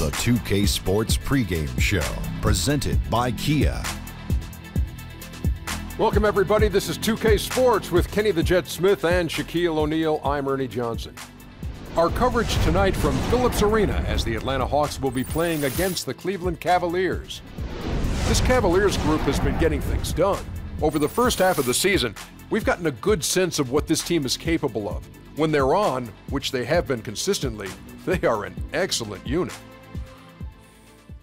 the 2K Sports pregame show, presented by Kia. Welcome, everybody. This is 2K Sports with Kenny the Jet Smith and Shaquille O'Neal. I'm Ernie Johnson. Our coverage tonight from Phillips Arena as the Atlanta Hawks will be playing against the Cleveland Cavaliers. This Cavaliers group has been getting things done. Over the first half of the season, we've gotten a good sense of what this team is capable of. When they're on, which they have been consistently, they are an excellent unit.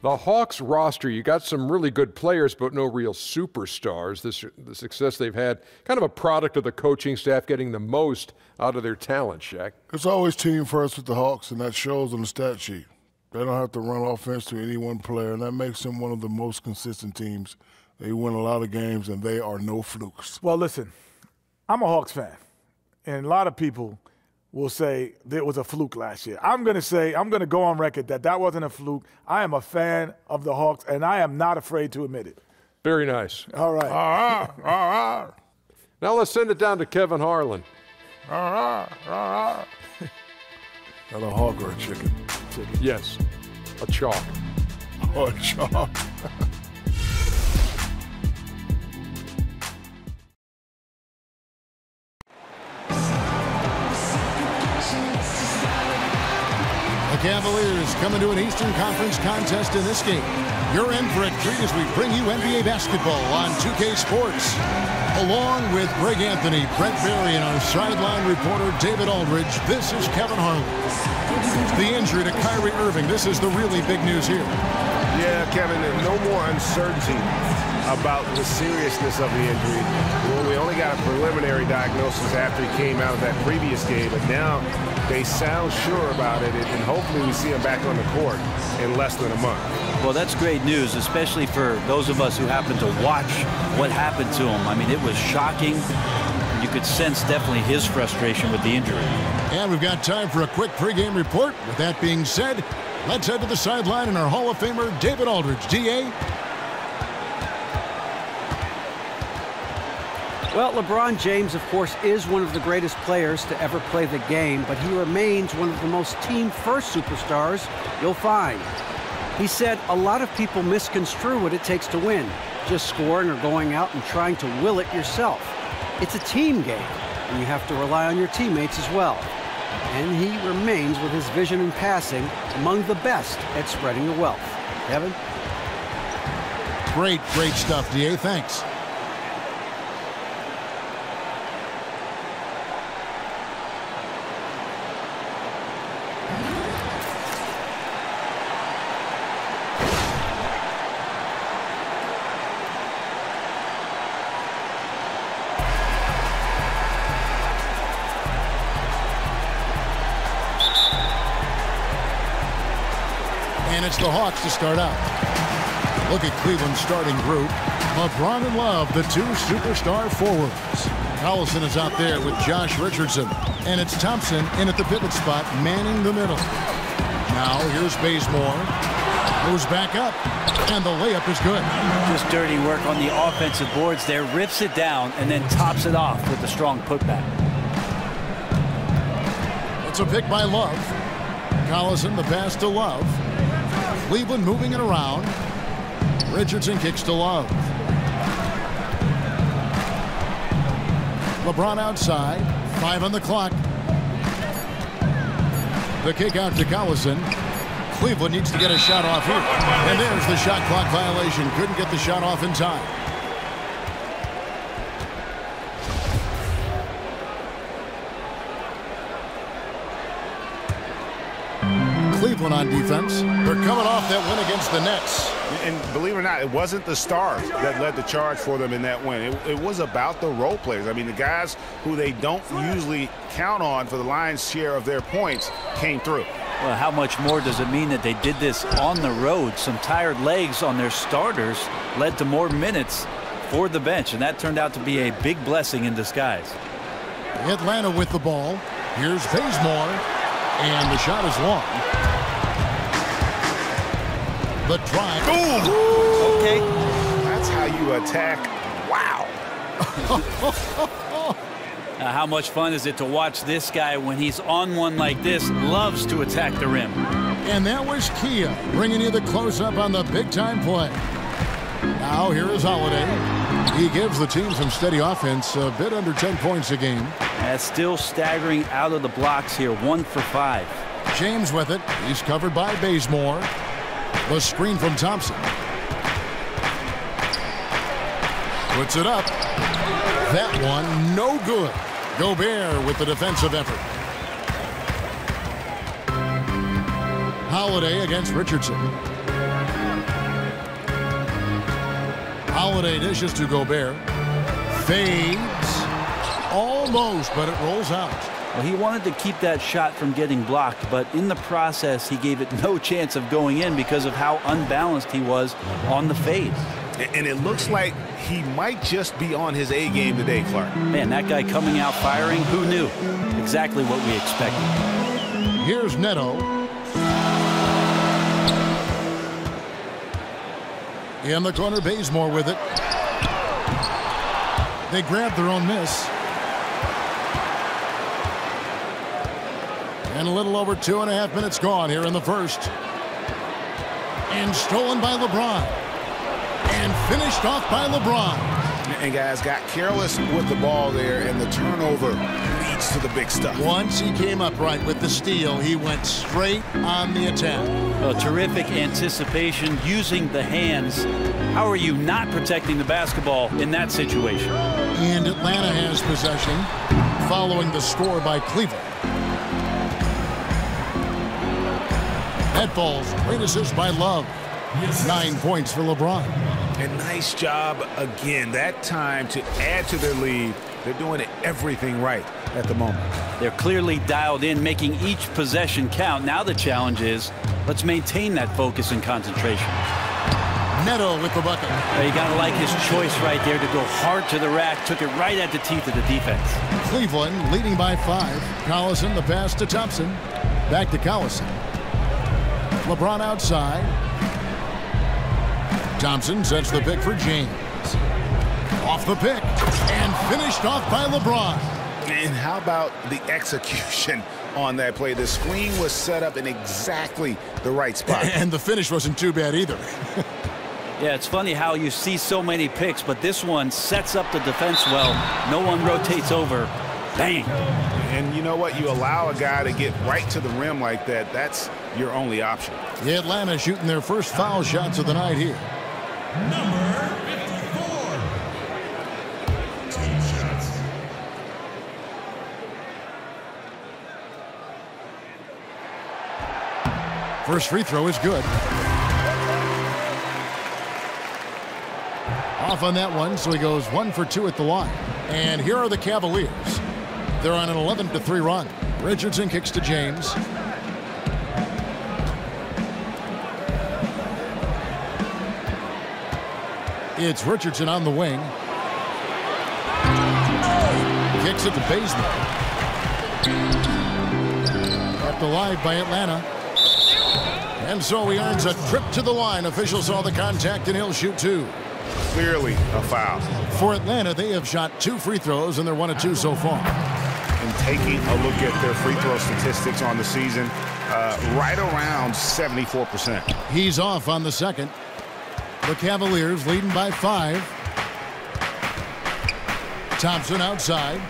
The Hawks roster, you got some really good players, but no real superstars. The success they've had, kind of a product of the coaching staff getting the most out of their talent, Shaq. It's always team first with the Hawks, and that shows on the stat sheet. They don't have to run offense to any one player, and that makes them one of the most consistent teams. They win a lot of games, and they are no flukes. Well, listen, I'm a Hawks fan, and a lot of people will say it was a fluke last year. I'm going to go on record that wasn't a fluke. I am a fan of the Hawks, and I am not afraid to admit it. Very nice. All right. All right. Now let's send it down to Kevin Harlan. All right. Not a hawk or a chicken? Yes, a chalk. Oh, a chalk. The Cavaliers coming to an Eastern Conference contest in this game. You're in for a treat as we bring you NBA basketball on 2K Sports. Along with Greg Anthony, Brett Berry, and our sideline reporter David Aldridge, this is Kevin Harlan. The injury to Kyrie Irving, this is the really big news here. Yeah, Kevin, no more uncertainty about the seriousness of the injury. Well, we only got a preliminary diagnosis after he came out of that previous game, but now they sound sure about it, and hopefully we see him back on the court in less than a month. Well, that's great news, especially for those of us who happen to watch what happened to him. I mean, it was shocking. You could sense definitely his frustration with the injury. And we've got time for a quick pregame report. With that being said, let's head to the sideline and our Hall of Famer, David Aldridge. D.A.? Well, LeBron James, of course, is one of the greatest players to ever play the game, but he remains one of the most team-first superstars you'll find. He said a lot of people misconstrue what it takes to win, just scoring or going out and trying to will it yourself. It's a team game, and you have to rely on your teammates as well. And he remains, with his vision and passing, among the best at spreading the wealth. Kevin? Great stuff, D.A. Thanks. And it's the Hawks to start out. Look at Cleveland's starting group. LeBron and Love, the two superstar forwards. Collison is out there with Josh Richardson. And it's Thompson in at the pivot spot, manning the middle. Now here's Bazemore. Goes back up. And the layup is good. Just dirty work on the offensive boards there. Rips it down and then tops it off with a strong putback. It's a pick by Love. Collison, the pass to Love. Cleveland moving it around. Richardson kicks to Love. LeBron outside. 5 on the clock. The kick out to Collison. Cleveland needs to get a shot off here. And there's the shot clock violation. Couldn't get the shot off in time. Cleveland on defense. They're coming off that win against the Nets. And believe it or not, it wasn't the stars that led the charge for them in that win. It was about the role players. I mean, the guys who they don't usually count on for the lion's share of their points came through. Well, how much more does it mean that they did this on the road? Some tired legs on their starters led to more minutes for the bench, and that turned out to be a big blessing in disguise. Atlanta with the ball. Here's Bazemore, and the shot is long. The drive. Boom! Okay. That's how you attack. Wow. How much fun is it to watch this guy when he's on one like this? Loves to attack the rim. And that was Kia bringing you the close-up on the big-time play. Now here is Holiday. He gives the team some steady offense, a bit under 10 points a game. That's still staggering out of the blocks here, 1 for 5. James with it. He's covered by Bazemore. The screen from Thompson. Puts it up. That one, no good. Gobert with the defensive effort. Holiday against Richardson. Holiday dishes to Gobert. Fades. Almost, but it rolls out. Well, he wanted to keep that shot from getting blocked, but in the process, he gave it no chance of going in because of how unbalanced he was on the fade. And it looks like he might just be on his A game today, Clark. Man, that guy coming out firing, who knew? Exactly what we expected. Here's Neto. In the corner, Bazemore with it. They grab their own miss. And a little over 2.5 minutes gone here in the first. And stolen by LeBron. And finished off by LeBron. And guys got careless with the ball there, and the turnover leads to the big stuff. Once he came upright with the steal, he went straight on the attack. Well, terrific anticipation, using the hands. How are you not protecting the basketball in that situation? And Atlanta has possession following the score by Cleveland. That falls. Great assist by Love. 9 points for LeBron. And nice job again that time to add to their lead. They're doing everything right at the moment. They're clearly dialed in, making each possession count. Now the challenge is, let's maintain that focus and concentration. Neto with the bucket. You got to like his choice right there to go hard to the rack. Took it right at the teeth of the defense. Cleveland leading by 5. Collison the pass to Thompson. Back to Collison. LeBron outside. Thompson sets the pick for James. Off the pick. And finished off by LeBron. And how about the execution on that play? The screen was set up in exactly the right spot. And the finish wasn't too bad either. Yeah, it's funny how you see so many picks, but this one sets up the defense well. No one rotates over. Bang. And you know what? You allow a guy to get right to the rim like that. That's your only option. The Atlanta shooting their first foul shots of the night here. Number 54. Team shots. First free throw is good. Off on that one, so he goes 1 for 2 at the line. And here are the Cavaliers. They're on an 11-3 run. Richardson kicks to James. It's Richardson on the wing. Kicks it to Bazemore. Kept alive by Atlanta. And so he earns a trip to the line. Officials saw the contact, and he'll shoot 2. Clearly a foul. For Atlanta, they have shot 2 free throws, and they're 1 of 2 so far. And taking a look at their free throw statistics on the season, right around 74%. He's off on the second. The Cavaliers leading by 5. Thompson outside.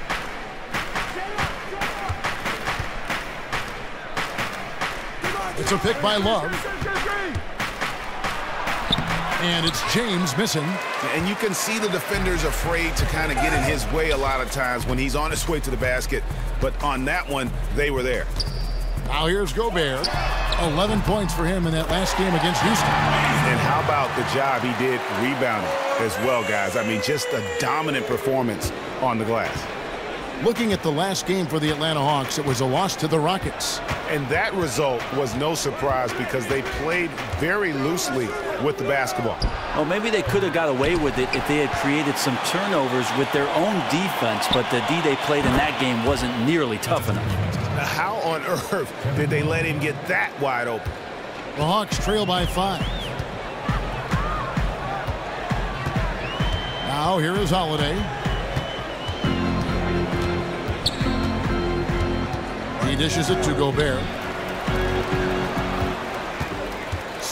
It's a pick by Love. And it's James missing. And you can see the defenders afraid to kind of get in his way a lot of times when he's on his way to the basket. But on that one, they were there. Now here's Gobert. 11 points for him in that last game against Houston. And how about the job he did rebounding as well, guys? I mean, just a dominant performance on the glass. Looking at the last game for the Atlanta Hawks, it was a loss to the Rockets. And that result was no surprise because they played very loosely with the basketball. Well, maybe they could have got away with it if they had created some turnovers with their own defense, but the D they played in that game wasn't nearly tough enough. How on earth did they let him get that wide open? The Hawks trail by 5. Now here is Holiday. He dishes it to Gobert.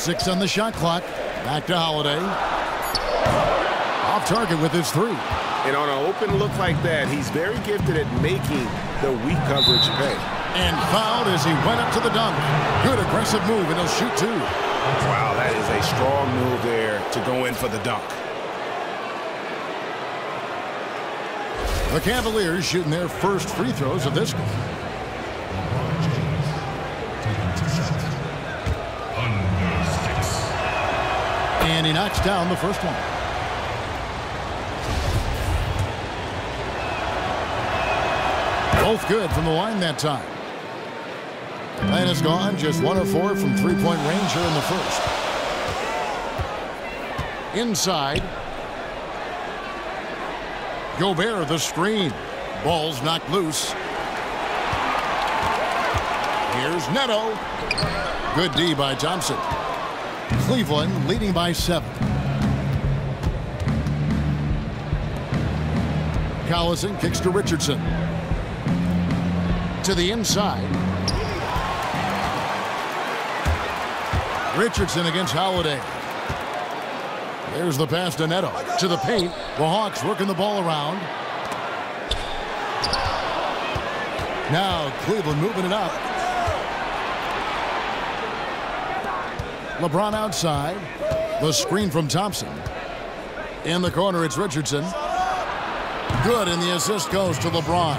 6 on the shot clock. Back to Holiday. Off target with his 3. And on an open look like that, he's very gifted at making the weak coverage pay. And fouled as he went up to the dunk. Good aggressive move, and he'll shoot 2. Wow, that is a strong move there to go in for the dunk. The Cavaliers shooting their first free throws of this game. And he knocks down the first one. Both good from the line that time. Atlanta's gone just 1 of 4 from three-point range here in the first. Inside. Gobert the screen. Ball's knocked loose. Here's Neto. Good D by Thompson. Cleveland leading by 7. Collison kicks to Richardson. To the inside. Richardson against Holiday. There's the pass to Neto. To the paint. The Hawks working the ball around. Now Cleveland moving it up. LeBron outside. The screen from Thompson. In the corner, it's Richardson. Good, and the assist goes to LeBron.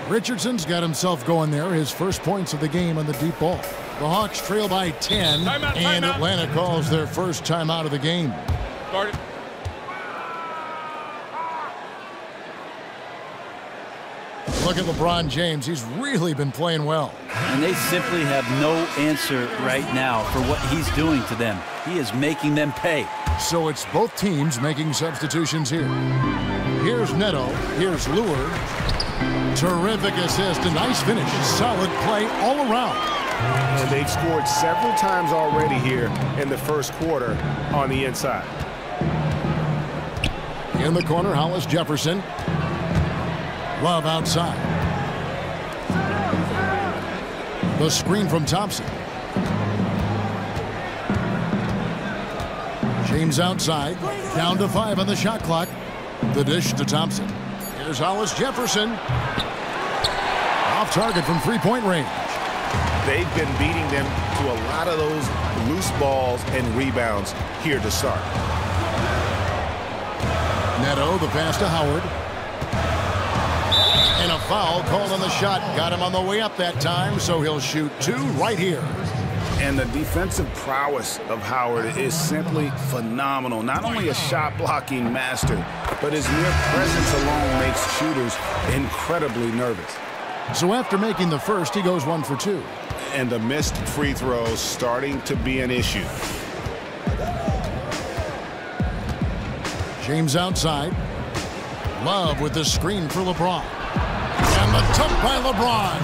Richardson's got himself going there. His first points of the game on the deep ball. The Hawks trail by 10, and Atlanta calls their first timeout of the game. Started. Look at LeBron James. He's really been playing well. And they simply have no answer right now for what he's doing to them. He is making them pay. So it's both teams making substitutions here. Here's Neto. Here's Lure. Terrific assist. A nice finish. Solid play all around. And they've scored several times already here in the first quarter on the inside. In the corner, Hollis Jefferson. Love outside. The screen from Thompson. James outside. Down to 5 on the shot clock. The dish to Thompson. Here's Hollis Jefferson. Off target from three-point range. They've been beating them to a lot of those loose balls and rebounds here to start. Neto, the pass to Howard. And a foul called on the shot. Got him on the way up that time, so he'll shoot 2 right here. And the defensive prowess of Howard is simply phenomenal. Not only a shot-blocking master, but his mere presence alone makes shooters incredibly nervous. So after making the first, he goes 1 for 2. And the missed free throws starting to be an issue. James outside. Love with the screen for LeBron. And the dunk by LeBron.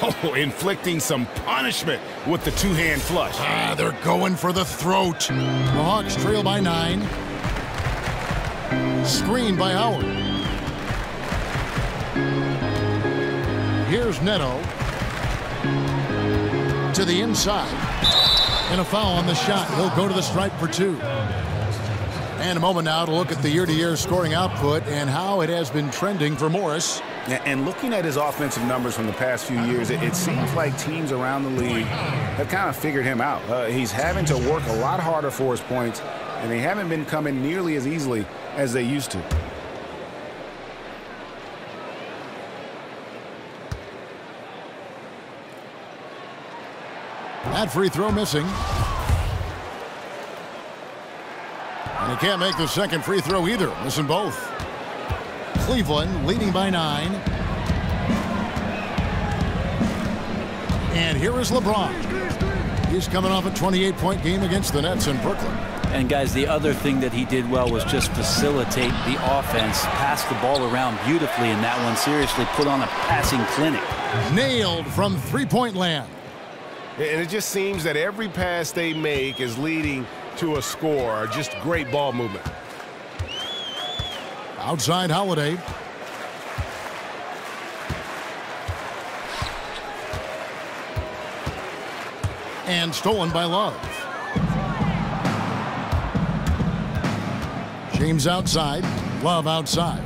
Oh, inflicting some punishment with the two-hand flush. They're going for the throat. The Hawks trail by 9. Screen by Howard. Here's Neto. To the inside. And a foul on the shot. He'll go to the stripe for 2. And a moment now to look at the year-to-year scoring output and how it has been trending for Morris. And looking at his offensive numbers from the past few years, it seems like teams around the league have kind of figured him out. He's having to work a lot harder for his points, and they haven't been coming nearly as easily as they used to. That free throw missing. And he can't make the second free throw either. Missing both. Cleveland leading by 9. And here is LeBron. He's coming off a 28-point game against the Nets in Brooklyn. And guys, the other thing that he did well was just facilitate the offense, pass the ball around beautifully in that one. Seriously put on a passing clinic. Nailed from three-point land. And it just seems that every pass they make is leading to a score. Just great ball movement. Outside Holiday. And stolen by Love. James outside. Love outside.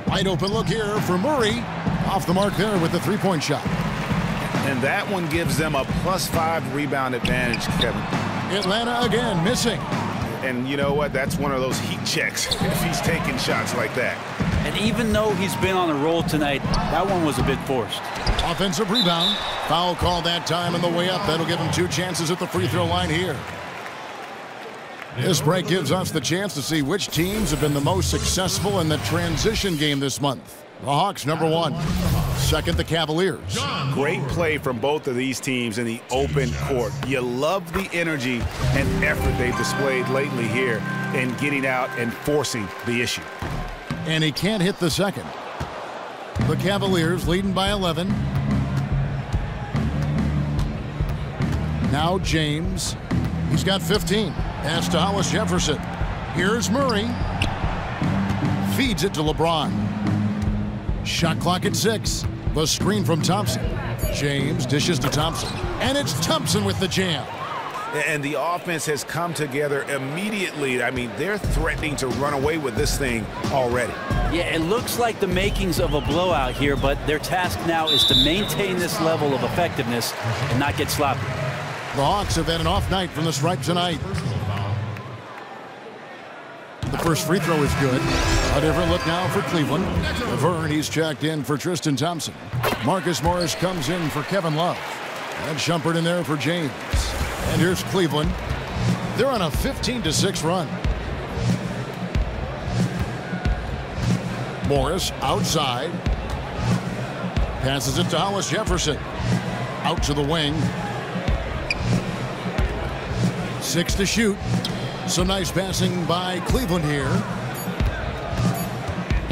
Wide open look here for Murray. Off the mark there with the three-point shot. And that one gives them a +5 rebound advantage, Kevin. Atlanta again missing. And you know what? That's one of those heat checks if he's taking shots like that. And even though he's been on a roll tonight, that one was a bit forced. Offensive rebound. Foul call that time on the way up. That'll give him 2 chances at the free throw line here. This break gives us the chance to see which teams have been the most successful in the transition game this month. The Hawks, number 1. Second, the Cavaliers. Great play from both of these teams in the open court. You love the energy and effort they've displayed lately here in getting out and forcing the issue. And he can't hit the second. The Cavaliers leading by 11. Now James. He's got 15. Pass to Hollis Jefferson. Here's Murray. Feeds it to LeBron. Shot clock at 6. The screen from Thompson. James dishes to Thompson. And it's Thompson with the jam. And the offense has come together immediately. I mean, they're threatening to run away with this thing already. Yeah, it looks like the makings of a blowout here, but their task now is to maintain this level of effectiveness and not get sloppy. The Hawks have had an off night from the stripe tonight. The first free throw is good. A different look now for Cleveland. Laverne, he's checked in for Tristan Thompson. Marcus Morris comes in for Kevin Love. And Shumpert in there for James. And here's Cleveland. They're on a 15-6 run. Morris outside. Passes it to Hollis Jefferson. Out to the wing. 6 to shoot. Some nice passing by Cleveland here.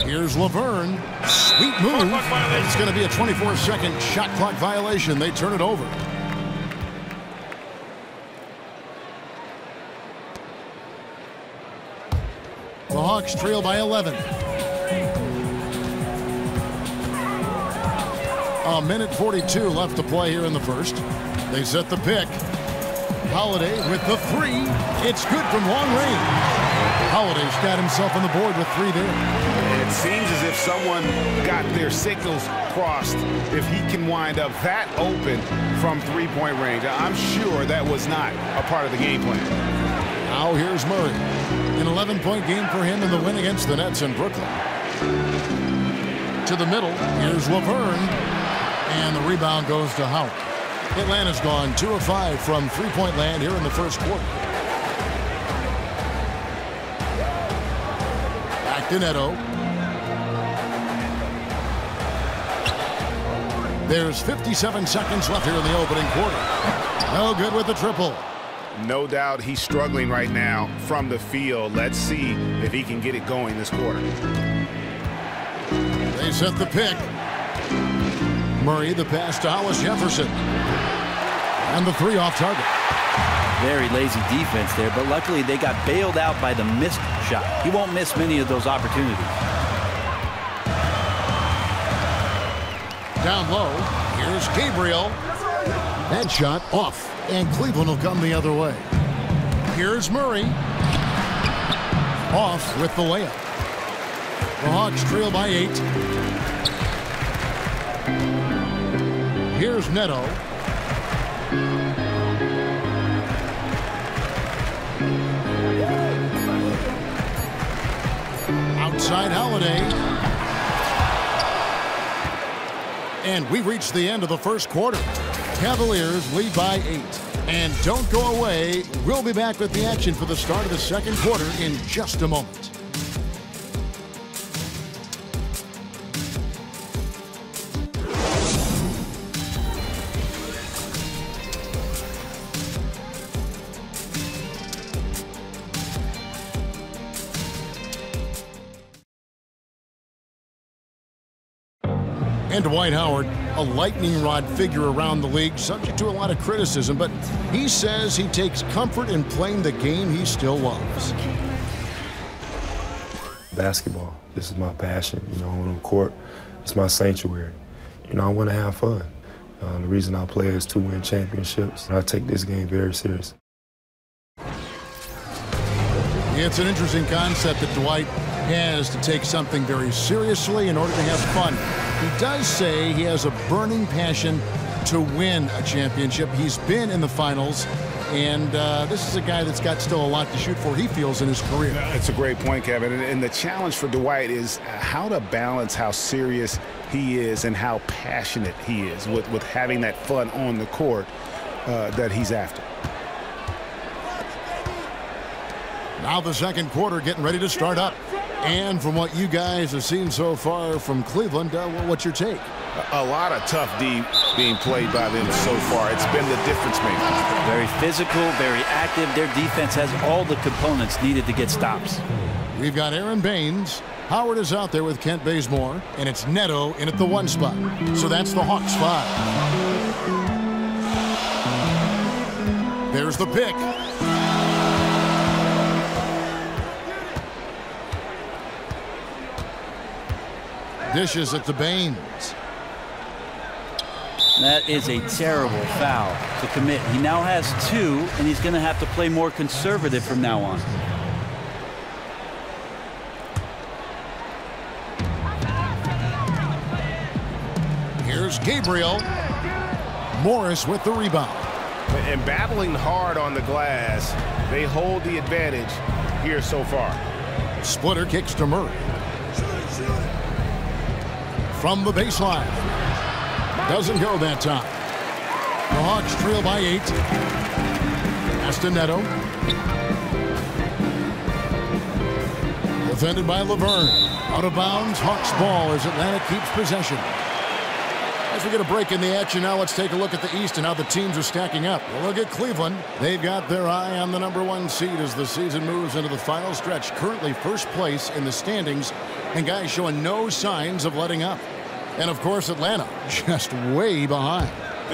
Here's Laverne. Sweet move. It's going to be a 24-second shot clock violation. They turn it over. The Hawks trail by 11. A minute 42 left to play here in the first. They set the pick. Holiday with the 3. It's good from long range. Holiday's got himself on the board with 3 there. And it seems as if someone got their signals crossed. If he can wind up that open from three-point range, I'm sure that was not a part of the game plan. Now here's Murray. An 11-point game for him in the win against the Nets in Brooklyn. To the middle, here's Laverne. And the rebound goes to Howard. Atlanta's gone 2 of 5 from three-point land here in the first quarter. Back to Neto. There's 57 seconds left here in the opening quarter. No good with the triple. No doubt he's struggling right now from the field. Let's see if he can get it going this quarter. They set the pick. Murray, the pass to Hollis Jefferson. And the 3 off target. Very lazy defense there, but luckily they got bailed out by the missed shot. He won't miss many of those opportunities. Down low, here's Gabriel. That shot off, and Cleveland will come the other way. Here's Murray. Off with the layup. The Hawks trail by 8. Here's Neto. Outside Holiday. And we reach the end of the first quarter. Cavaliers lead by 8. And don't go away. We'll be back with the action for the start of the second quarter in just a moment. And Dwight Howard, a lightning rod figure around the league, subject to a lot of criticism, but he says he takes comfort in playing the game he still loves. Basketball, this is my passion. You know, on the court, it's my sanctuary. You know, I want to have fun. The reason I play is to win championships. I take this game very serious. It's an interesting concept that Dwight has to take something very seriously in order to have fun. He does say he has a burning passion to win a championship. He's been in the finals, and this is a guy that's got still a lot to shoot for, he feels, in his career. It's a great point, Kevin. And the challenge for Dwight is how to balance how serious he is and how passionate he is with having that fun on the court that he's after. Now the second quarter getting ready to start up. And from what you guys have seen so far from Cleveland, what's your take? A lot of tough D being played by them so far. It's been the difference maker. Very physical, very active. Their defense has all the components needed to get stops. We've got Aaron Baines. Howard is out there with Kent Bazemore, and it's Neto in at the 1 spot. So that's the Hawks 5. There's the pick. Dishes it to Baines. That is a terrible foul to commit. He now has 2, and he's going to have to play more conservative from now on. Here's Gabriel. Morris with the rebound. And battling hard on the glass, they hold the advantage here so far. Splitter kicks to Murray. From the baseline. Doesn't go that time. The Hawks trail by 8. Pass to Neto. Defended by Laverne. Out of bounds. Hawks ball as Atlanta keeps possession. As we get a break in the action now, let's take a look at the East and how the teams are stacking up. We'll look at Cleveland. They've got their eye on the #1 seed as the season moves into the final stretch. Currently first place in the standings, and guys showing no signs of letting up. And of course, Atlanta just way behind.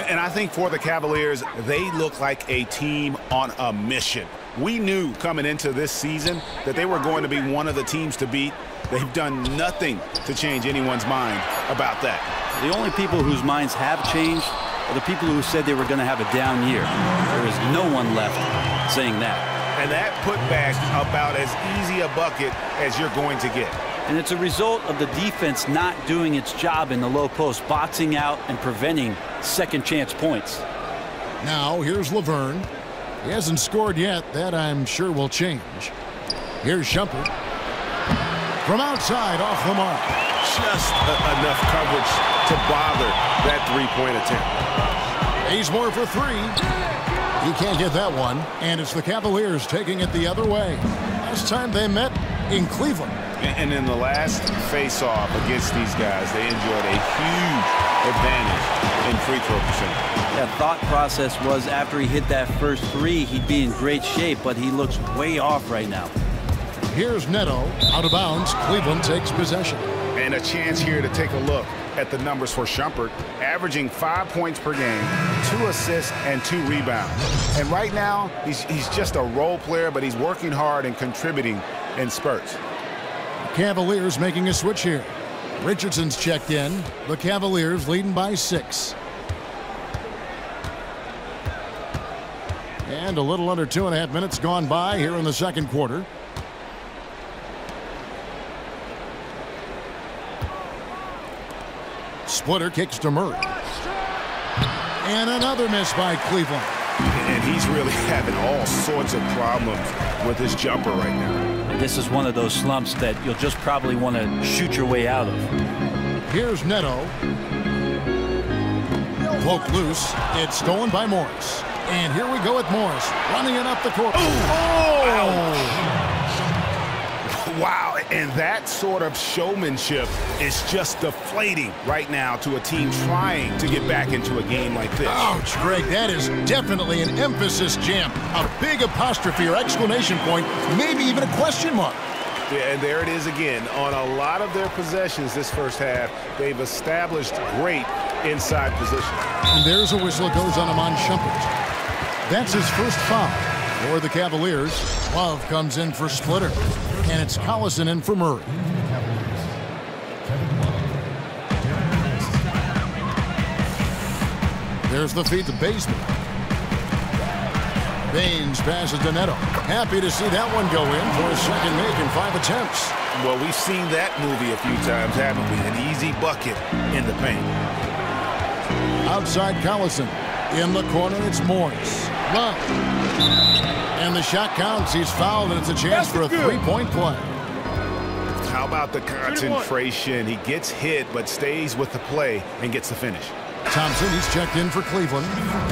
And I think for the Cavaliers, they look like a team on a mission. We knew coming into this season that they were going to be one of the teams to beat. They've done nothing to change anyone's mind about that. The only people whose minds have changed are the people who said they were going to have a down year. There is no one left saying that. And that putback about as easy a bucket as you're going to get. And it's a result of the defense not doing its job in the low post, boxing out and preventing second chance points. Now here's Laverne. He hasn't scored yet. That I'm sure will change. Here's Shumpert. From outside off the mark. Just enough coverage to bother that three-point attempt. Bazemore for 3. He can't get that one. And it's the Cavaliers taking it the other way. Last time they met in Cleveland. And in the last face-off against these guys, they enjoyed a huge advantage in free throw percentage. That thought process was after he hit that first 3, he'd be in great shape, but he looks way off right now. Here's Neto. Out of bounds. Cleveland takes possession. And a chance here to take a look at the numbers for Shumpert, averaging 5 points per game, 2 assists, and 2 rebounds. And right now, he's just a role player, but he's working hard and contributing in spurts. Cavaliers making a switch here. Richardson's checked in. The Cavaliers leading by 6. And a little under 2.5 minutes gone by here in the second quarter. Splitter kicks to Murray. And another miss by Cleveland. And he's really having all sorts of problems with his jumper right now. This is one of those slumps that you'll just probably want to shoot your way out of. Here's Neto. Poked loose. It's stolen by Morris. And here we go with Morris running it up the court. Wow, and that sort of showmanship is just deflating right now to a team trying to get back into a game like this. Ouch, Greg, that is definitely an emphasis jam. A big apostrophe or exclamation point, maybe even a question mark. Yeah, and there it is again. On a lot of their possessions this first half, they've established great inside position. And there's a whistle that goes on Iman Shumpert. That's his first foul for the Cavaliers. Love comes in for Splitter. And it's Collison in for Murray. There's the feed to Bazemore. Baines passes to Neto. Happy to see that one go in for a second make in 5 attempts. Well, we've seen that movie a few times, haven't we? An easy bucket in the paint. Outside Collison. In the corner, it's Morris. Love. And the shot counts. He's fouled, and it's a chance for a three-point play. How about the concentration? He gets hit, but stays with the play and gets the finish. Thompson, he's checked in for Cleveland.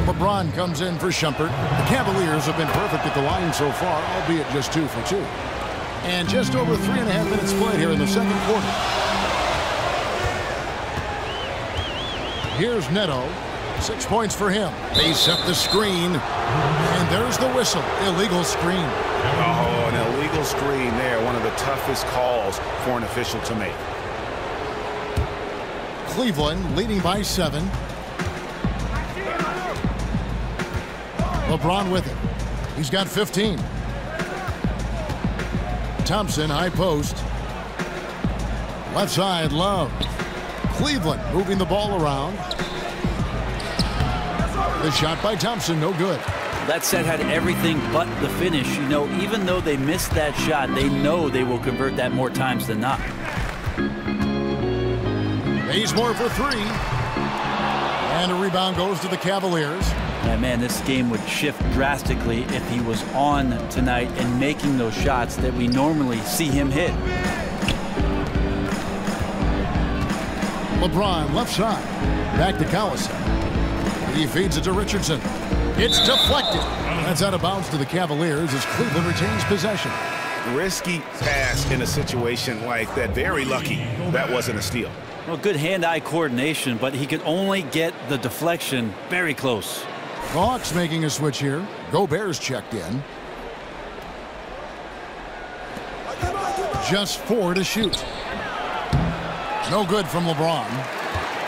LeBron comes in for Shumpert. The Cavaliers have been perfect at the line so far, albeit just 2 for 2. And just over 3.5 minutes played here in the second quarter. Here's Neto. 6 points for him. They set the screen. And there's the whistle. Illegal screen. Oh, an illegal screen there. One of the toughest calls for an official to make. Cleveland leading by 7. LeBron with it. He's got 15. Thompson, high post. Left side, Love. Cleveland moving the ball around. The shot by Thompson, no good. That set had everything but the finish. You know, even though they missed that shot, they know they will convert that more times than not. Bazemore for 3. And a rebound goes to the Cavaliers. Yeah, man, this game would shift drastically if he was on tonight and making those shots that we normally see him hit. LeBron, left side. Back to Collison. He feeds it to Richardson. It's deflected. That's out of bounds to the Cavaliers as Cleveland retains possession. Risky pass in a situation like that. Very lucky that wasn't a steal. Well, good hand-eye coordination, but he could only get the deflection very close. Hawks making a switch here. Gobert's checked in. Just 4 to shoot. No good from LeBron.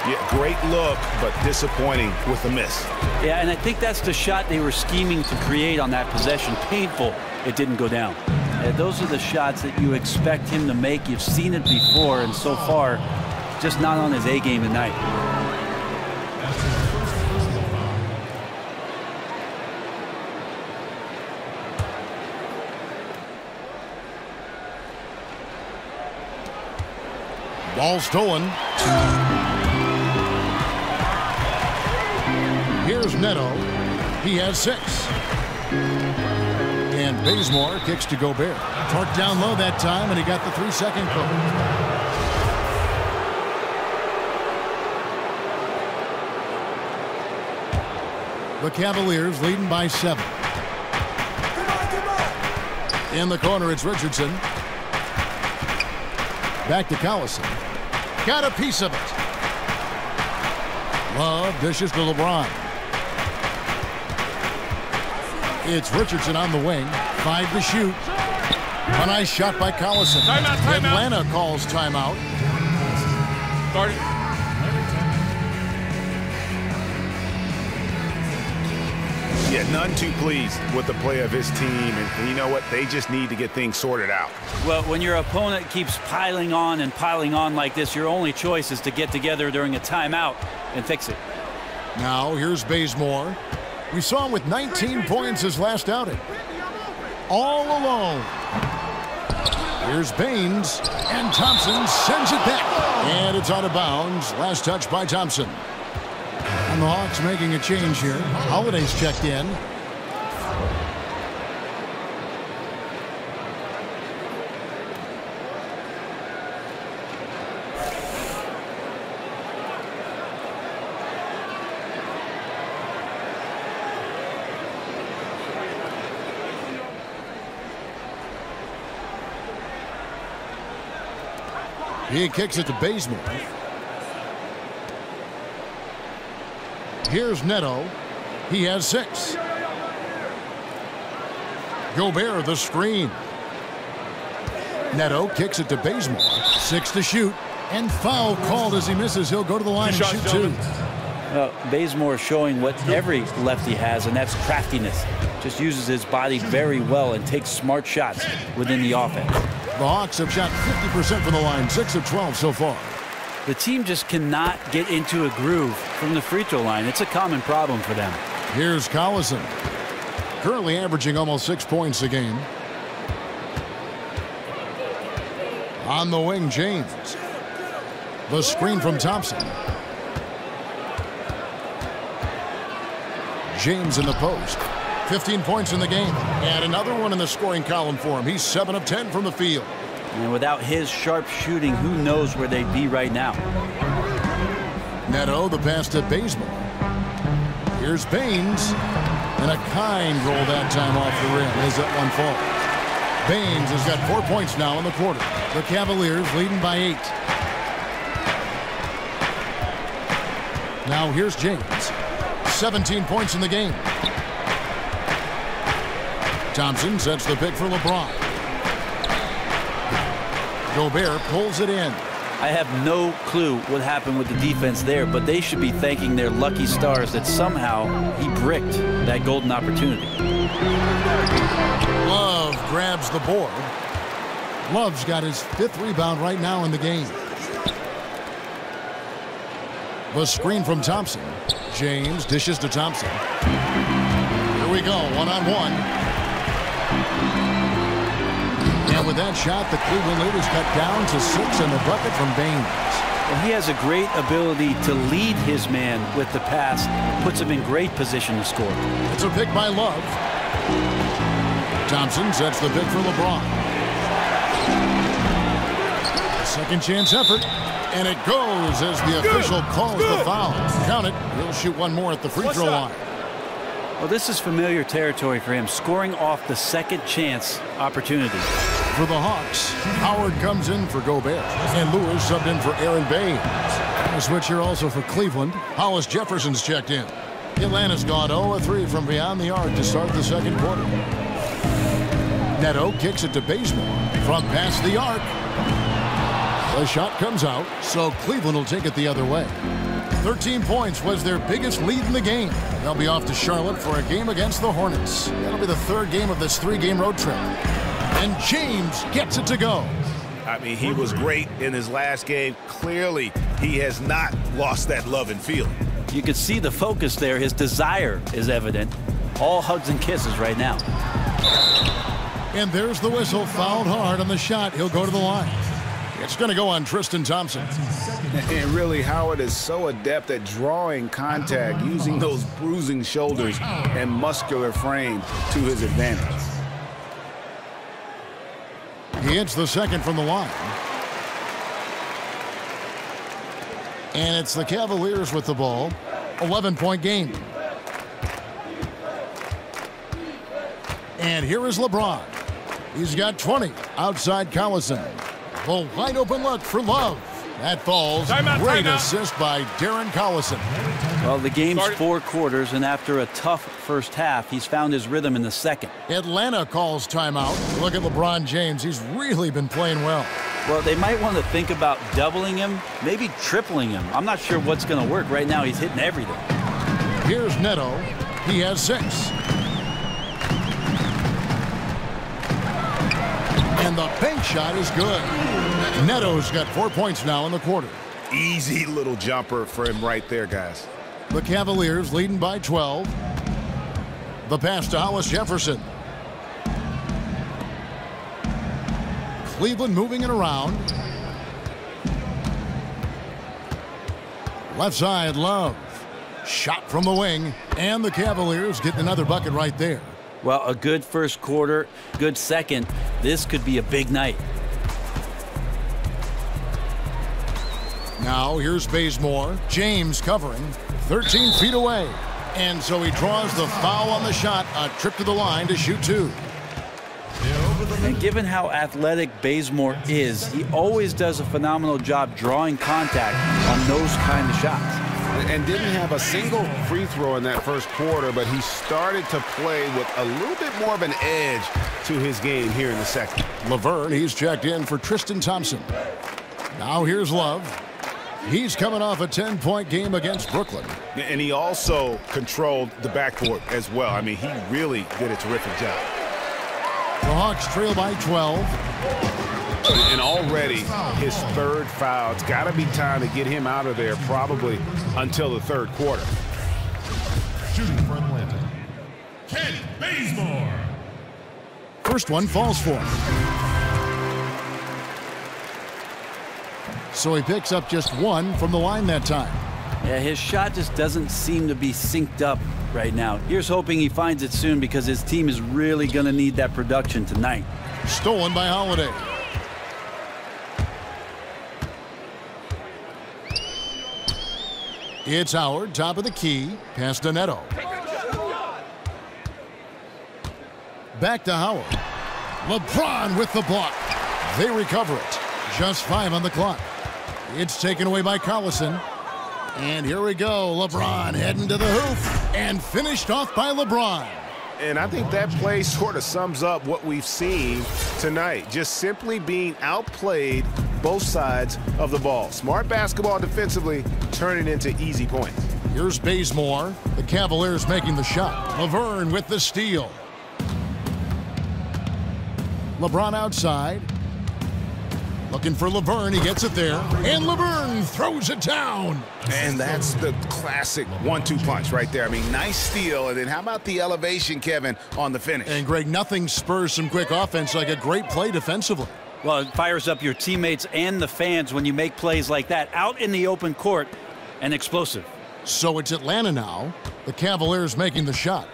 Yeah, great look, but disappointing with the miss. Yeah, and I think that's the shot they were scheming to create on that possession. Painful it didn't go down. Those are the shots that you expect him to make. You've seen it before, and so far, just not on his A game tonight. Ball stolen. Here's Neto. He has 6. And Bazemore kicks to Gobert. Torqued down low that time, and he got the 3-second code. The Cavaliers leading by 7. In the corner, it's Richardson. Back to Collison. Got a piece of it. Love dishes to LeBron. It's Richardson on the wing. 5 to shoot. A nice shot by Collison. Timeout. Atlanta calls timeout. Starting. Yeah, none too pleased with the play of his team. And you know what? They just need to get things sorted out. Well, when your opponent keeps piling on like this, your only choice is to get together during a timeout and fix it. Now, here's Bazemore. We saw him with 19 points his last outing. All alone. Here's Baines. And Thompson sends it back. And it's out of bounds. Last touch by Thompson. And the Hawks making a change here. Holiday's checked in. He kicks it to Bazemore. Here's Neto. He has 6. Gobert the screen. Neto kicks it to Bazemore. 6 to shoot. And foul called as he misses. He'll go to the line and shoot 2. Bazemore showing what every lefty has, and that's craftiness. Just uses his body very well and takes smart shots within the offense. The Hawks have shot 50% from the line, 6 of 12 so far. The team just cannot get into a groove from the free throw line. It's a common problem for them. Here's Collison, currently averaging almost 6 points a game. On the wing, James. The screen from Thompson. James in the post. 15 points in the game. And another one in the scoring column for him. He's 7 of 10 from the field. And without his sharp shooting, who knows where they'd be right now. Neto, the pass to Bazemore. Here's Baines. And a kind roll that time off the rim as that one falls. Baines has got 4 points now in the quarter. The Cavaliers leading by 8. Now here's James. 17 points in the game. Thompson sets the pick for LeBron. Gobert pulls it in. I have no clue what happened with the defense there, but they should be thanking their lucky stars that somehow he bricked that golden opportunity. Love grabs the board. Love's got his 5th rebound right now in the game. The screen from Thompson. James dishes to Thompson. Here we go, one-on-one. And with that shot, the Cleveland lead is cut down to 6 and the bucket from Baines. Well, he has a great ability to lead his man with the pass. Puts him in great position to score. It's a pick by Love. Thompson sets the pick for LeBron. Second chance effort. And it goes as the official calls the foul. Count it. He'll shoot one more at the free throw line. Well, this is familiar territory for him, scoring off the second chance opportunity. For the Hawks, Howard comes in for Gobert. And Lewis subbed in for Aaron Baines. A switch here also for Cleveland. Hollis Jefferson's checked in. Atlanta's gone 0-3 from beyond the arc to start the second quarter. Neto kicks it to Bazemore from past the arc. The shot comes out, so Cleveland will take it the other way. 13 points was their biggest lead in the game. They'll be off to Charlotte for a game against the Hornets. That'll be the 3rd game of this 3-game road trip. And James gets it to go. I mean, he was great in his last game. Clearly, he has not lost that love and feeling. You can see the focus there. His desire is evident. All hugs and kisses right now. And there's the whistle. Fouled hard on the shot. He'll go to the line. It's going to go on Tristan Thompson. And really, Howard is so adept at drawing contact, using those bruising shoulders and muscular frame to his advantage. He hits the second from the line. And it's the Cavaliers with the ball. 11-point game. And here is LeBron. He's got 20 outside Collison. A wide open look for Love. That falls. Great assist by Darren Collison. Well, the game's 4 quarters, and after a tough first half, he's found his rhythm in the second. Atlanta calls timeout. Look at LeBron James. He's really been playing well. Well, they might want to think about doubling him, maybe tripling him. I'm not sure what's going to work. Right now, he's hitting everything. Here's Neto. He has 6. And the bank shot is good. Neto's got 4 points now in the quarter. Easy little jumper for him right there, guys. The Cavaliers leading by 12. The pass to Hollis Jefferson. Cleveland moving it around. Left side, Love. Shot from the wing. And the Cavaliers getting another bucket right there. Well, a good first quarter, good second. This could be a big night. Now here's Bazemore. James covering. 13 feet away. And so he draws the foul on the shot. A trip to the line to shoot 2. And given how athletic Bazemore is, he always does a phenomenal job drawing contact on those kind of shots. And didn't have a single free throw in that first quarter, but he started to play with a little bit more of an edge to his game here in the second. Laverne, he's checked in for Tristan Thompson. Now here's Love. He's coming off a 10-point game against Brooklyn. And he also controlled the backcourt as well. I mean, he really did a terrific job. The Hawks trail by 12. And already his third foul. It's got to be time to get him out of there probably until the third quarter. Shooting for Atlanta, Kent Bazemore. First one falls for him. So he picks up just one from the line that time. Yeah, his shot just doesn't seem to be synced up right now. Here's hoping he finds it soon because his team is really going to need that production tonight. Stolen by Holiday. It's Howard, top of the key, past to Neto. Back to Howard. LeBron with the block. They recover it. Just 5 on the clock. It's taken away by Collison. And here we go. LeBron heading to the hoop and finished off by LeBron. And I think that play sort of sums up what we've seen tonight. Just simply being outplayed both sides of the ball. Smart basketball defensively, turning into easy points. Here's Bazemore. The Cavaliers making the shot. Laverne with the steal. LeBron outside. Looking for Laverne. He gets it there. And Laverne throws it down. And that's the classic 1-2 punch right there. I mean, nice steal. And then how about the elevation, Kevin, on the finish? And, Greg, nothing spurs some quick offense like a great play defensively. Well, it fires up your teammates and the fans when you make plays like that out in the open court and explosive. So it's Atlanta now. The Cavaliers making the shot.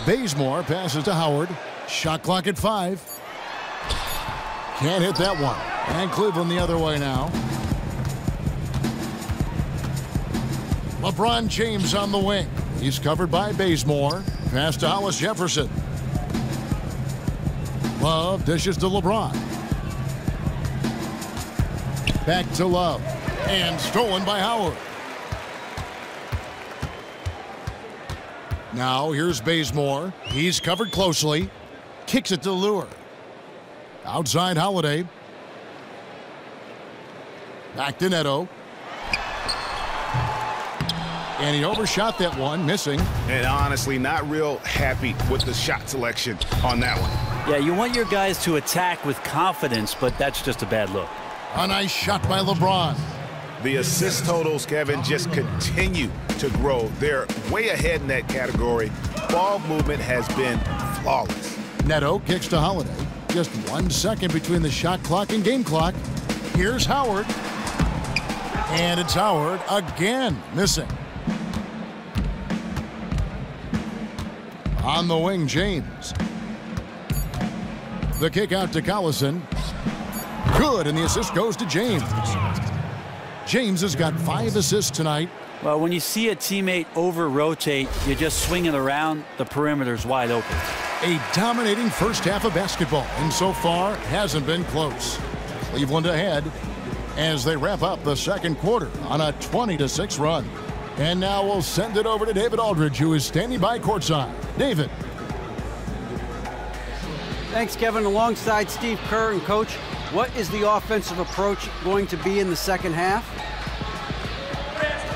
Bazemore passes to Howard. Shot clock at 5. Can't hit that one. And Cleveland the other way now. LeBron James on the wing. He's covered by Bazemore. Pass to Hollis Jefferson. Love dishes to LeBron. Back to Love. And stolen by Howard. Now here's Bazemore. He's covered closely. Kicks it to Lure. Outside Holiday. Back to Neto. And he overshot that one, missing. And honestly, not real happy with the shot selection on that one. Yeah, you want your guys to attack with confidence, but that's just a bad look. A nice shot by LeBron. The assist totals, Kevin, just continue to grow. They're way ahead in that category. Ball movement has been flawless. Neto kicks to Holiday. Just 1 second between the shot clock and game clock. Here's Howard. And it's Howard again, missing. On the wing, James. The kick out to Collison. Good, and the assist goes to James. James has got 5 assists tonight. Well, when you see a teammate over-rotate, you're just swinging around, the perimeter's wide open. A dominating first half of basketball, and so far hasn't been close. Cleveland ahead as they wrap up the second quarter on a 20-6 run. And now we'll send it over to David Aldridge, who is standing by courtside. David. Thanks, Kevin. Alongside Steve Kerr and Coach, what is the offensive approach going to be in the second half?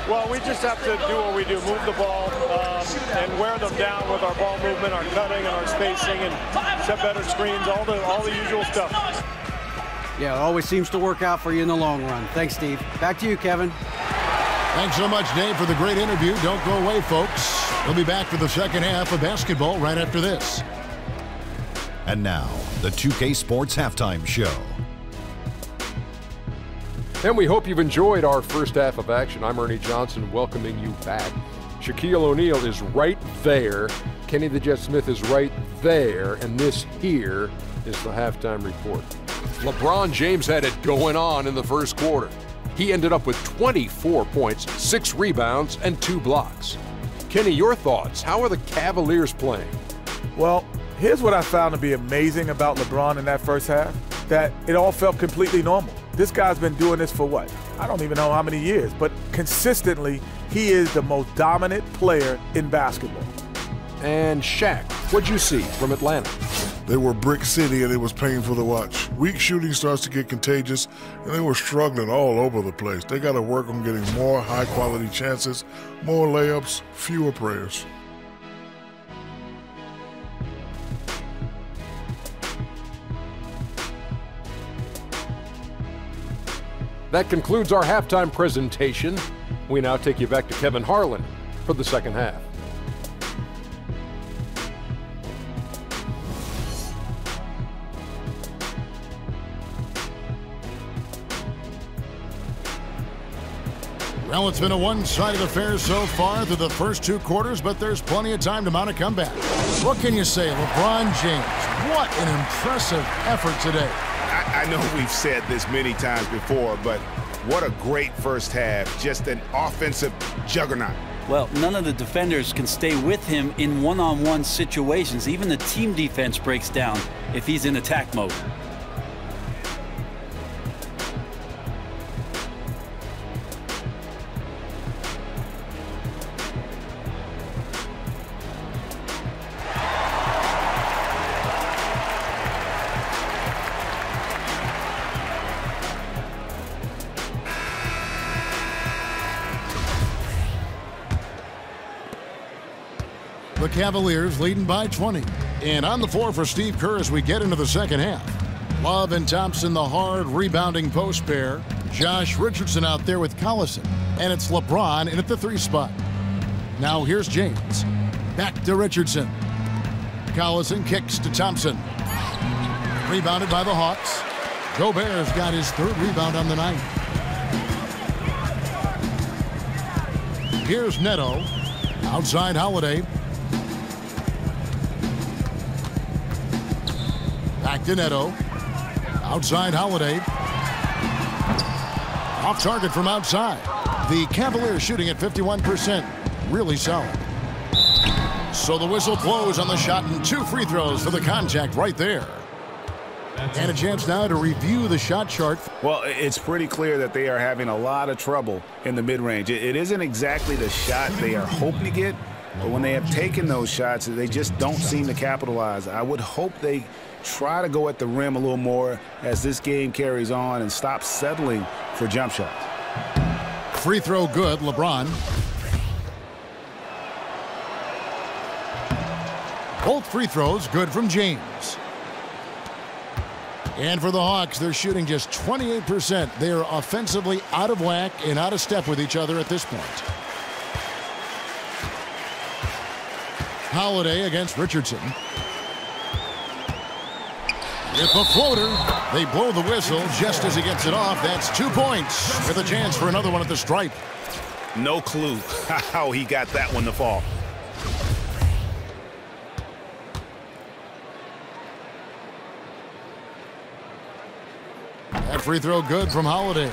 Well, we just have to do what we do, move the ball and wear them down with our ball movement, our cutting, and our spacing, and set better screens, all the usual stuff. Yeah, it always seems to work out for you in the long run. Thanks, Steve. Back to you, Kevin. Thanks so much, Dave, for the great interview. Don't go away, folks. We'll be back for the second half of basketball right after this. And now, the 2K Sports Halftime Show. And we hope you've enjoyed our first half of action. I'm Ernie Johnson welcoming you back. Shaquille O'Neal is right there. Kenny the Jet Smith is right there. And this here is the halftime report. LeBron James had it going on in the first quarter. He ended up with 24 points, 6 rebounds, and 2 blocks. Kenny, your thoughts? How are the Cavaliers playing? Well, here's what I found to be amazing about LeBron in that first half, that it all felt completely normal. This guy's been doing this for what? I don't even know how many years, but consistently, he is the most dominant player in basketball. And Shaq, what'd you see from Atlanta? They were Brick City, and it was painful to watch. Weak shooting starts to get contagious, and they were struggling all over the place. They got to work on getting more high-quality chances, more layups, fewer prayers. That concludes our halftime presentation. We now take you back to Kevin Harlan for the second half. Well, it's been a one-sided affair so far through the first 2 quarters, but there's plenty of time to mount a comeback. What can you say, LeBron James? What an impressive effort today. I know we've said this many times before, but what a great first half. Just an offensive juggernaut. Well, none of the defenders can stay with him in one-on-one situations. Even the team defense breaks down if he's in attack mode. The Cavaliers leading by 20. And on the floor for Steve Kerr as we get into the second half. Love and Thompson, the hard rebounding post pair. Josh Richardson out there with Collison. And it's LeBron in at the 3 spot. Now here's James. Back to Richardson. Collison kicks to Thompson. Rebounded by the Hawks. Gobert's got his 3rd rebound on the night. Here's Neto. Outside Holiday. Back to Neto. Outside Holiday. Off target from outside. The Cavaliers shooting at 51%. Really solid. So the whistle blows on the shot and 2 free throws for the contact right there. And a chance now to review the shot chart. Well, it's pretty clear that they are having a lot of trouble in the mid-range. It isn't exactly the shot they are hoping to get, but when they have taken those shots, they just don't seem to capitalize. I would hope they try to go at the rim a little more as this game carries on and stop settling for jump shots. Free throw good, LeBron. Both free throws good from James. And for the Hawks, they're shooting just 28%. They are offensively out of whack and out of step with each other at this point. Holiday against Richardson. With the floater, they blow the whistle just as he gets it off. That's 2 points with a chance for another one at the stripe. No clue how he got that one to fall. That free throw good from Holiday.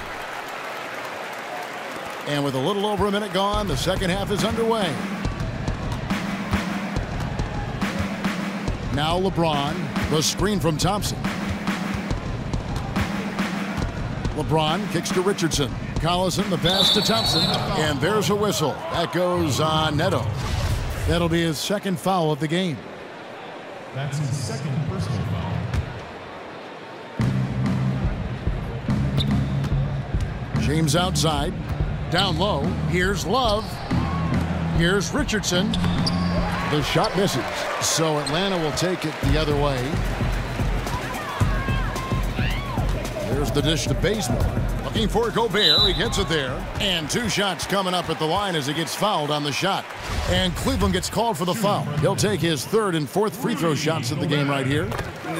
And with a little over a minute gone, the second half is underway. Now LeBron, the screen from Thompson. LeBron kicks to Richardson. Collison, the pass to Thompson. And there's a whistle. That goes on Neto. That'll be his 2nd foul of the game. That's his 2nd personal foul. James outside. Down low. Here's Love. Here's Richardson. The shot misses. So Atlanta will take it the other way. There's the dish to Bazemore. Looking for Gobert. He gets it there. And 2 shots coming up at the line as he gets fouled on the shot. And Cleveland gets called for the foul. He'll take his 3rd and 4th free throw shots of the game right here.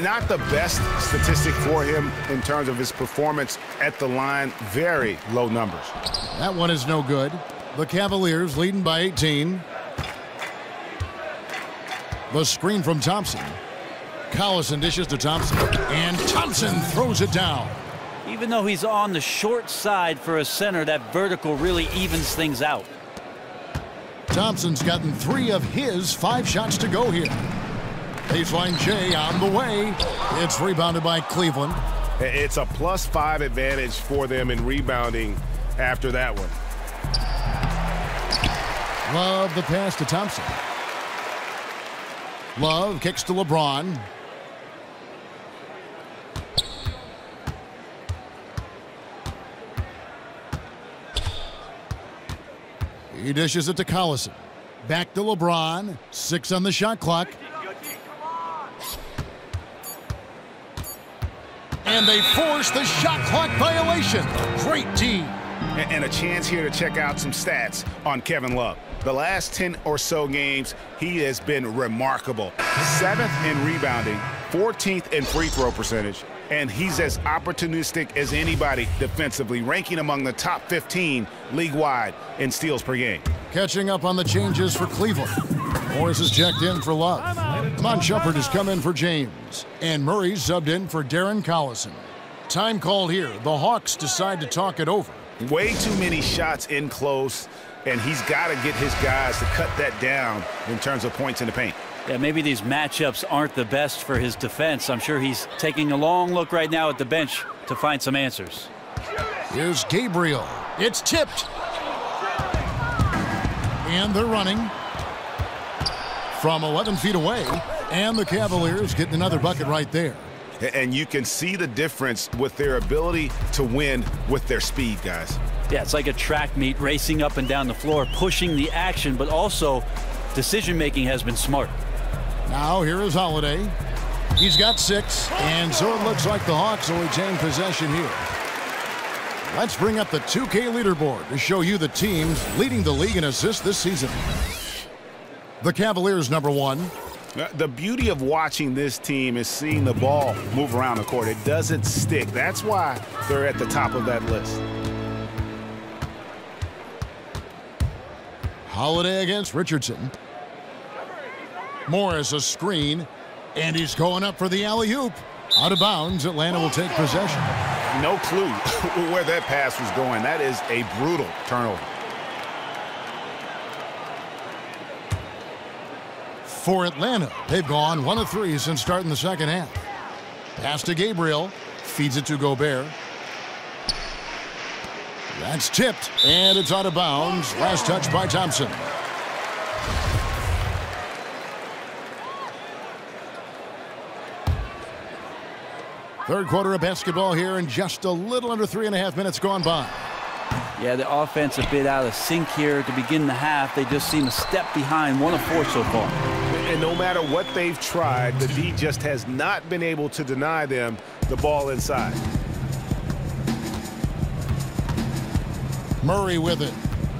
Not the best statistic for him in terms of his performance at the line. Very low numbers. That one is no good. The Cavaliers leading by 18. The screen from Thompson. Collison dishes to Thompson. And Thompson throws it down. Even though he's on the short side for a center, that vertical really evens things out. Thompson's gotten 3 of his 5 shots to go here. Baseline J on the way. It's rebounded by Cleveland. It's a +5 advantage for them in rebounding after that one. Love the pass to Thompson. Love kicks to LeBron. He dishes it to Collison. Back to LeBron. 6 on the shot clock. And they force the shot clock violation. Great D. And a chance here to check out some stats on Kevin Love. The last 10 or so games, he has been remarkable. 7th in rebounding, 14th in free throw percentage, and he's as opportunistic as anybody defensively, ranking among the top 15 league-wide in steals per game. Catching up on the changes for Cleveland. Morris is checked in for Love. Iman Shumpert has come in for James. And Murray's subbed in for Darren Collison. Time called here. The Hawks decide to talk it over. Way too many shots in close, and he's got to get his guys to cut that down in terms of points in the paint. Yeah, maybe these matchups aren't the best for his defense. I'm sure he's taking a long look right now at the bench to find some answers. Here's Gabriel. It's tipped. And they're running from 11 feet away. And the Cavaliers getting another bucket right there. And you can see the difference with their ability to win with their speed, guys. Yeah, it's like a track meet, racing up and down the floor, pushing the action, but also decision-making has been smart. Now here is Holiday. He's got 6, and so it looks like the Hawks will retain possession here. Let's bring up the 2K leaderboard to show you the teams leading the league in assists this season. The Cavaliers number 1. The beauty of watching this team is seeing the ball move around the court. It doesn't stick. That's why they're at the top of that list. Holiday against Richardson. Morris a screen, and he's going up for the alley-oop. Out of bounds, Atlanta will take possession. No clue where that pass was going. That is a brutal turnover. For Atlanta, they've gone 1 of 3 since starting the second half. Pass to Gabriel, feeds it to Gobert. That's tipped, and it's out of bounds. Last touch by Thompson. Third quarter of basketball here, and just a little under 3.5 minutes gone by. Yeah, the offense a bit out of sync here to begin the half. They just seem a step behind, 1 of 4 so far. And no matter what they've tried, the D just has not been able to deny them the ball inside. Murray with it.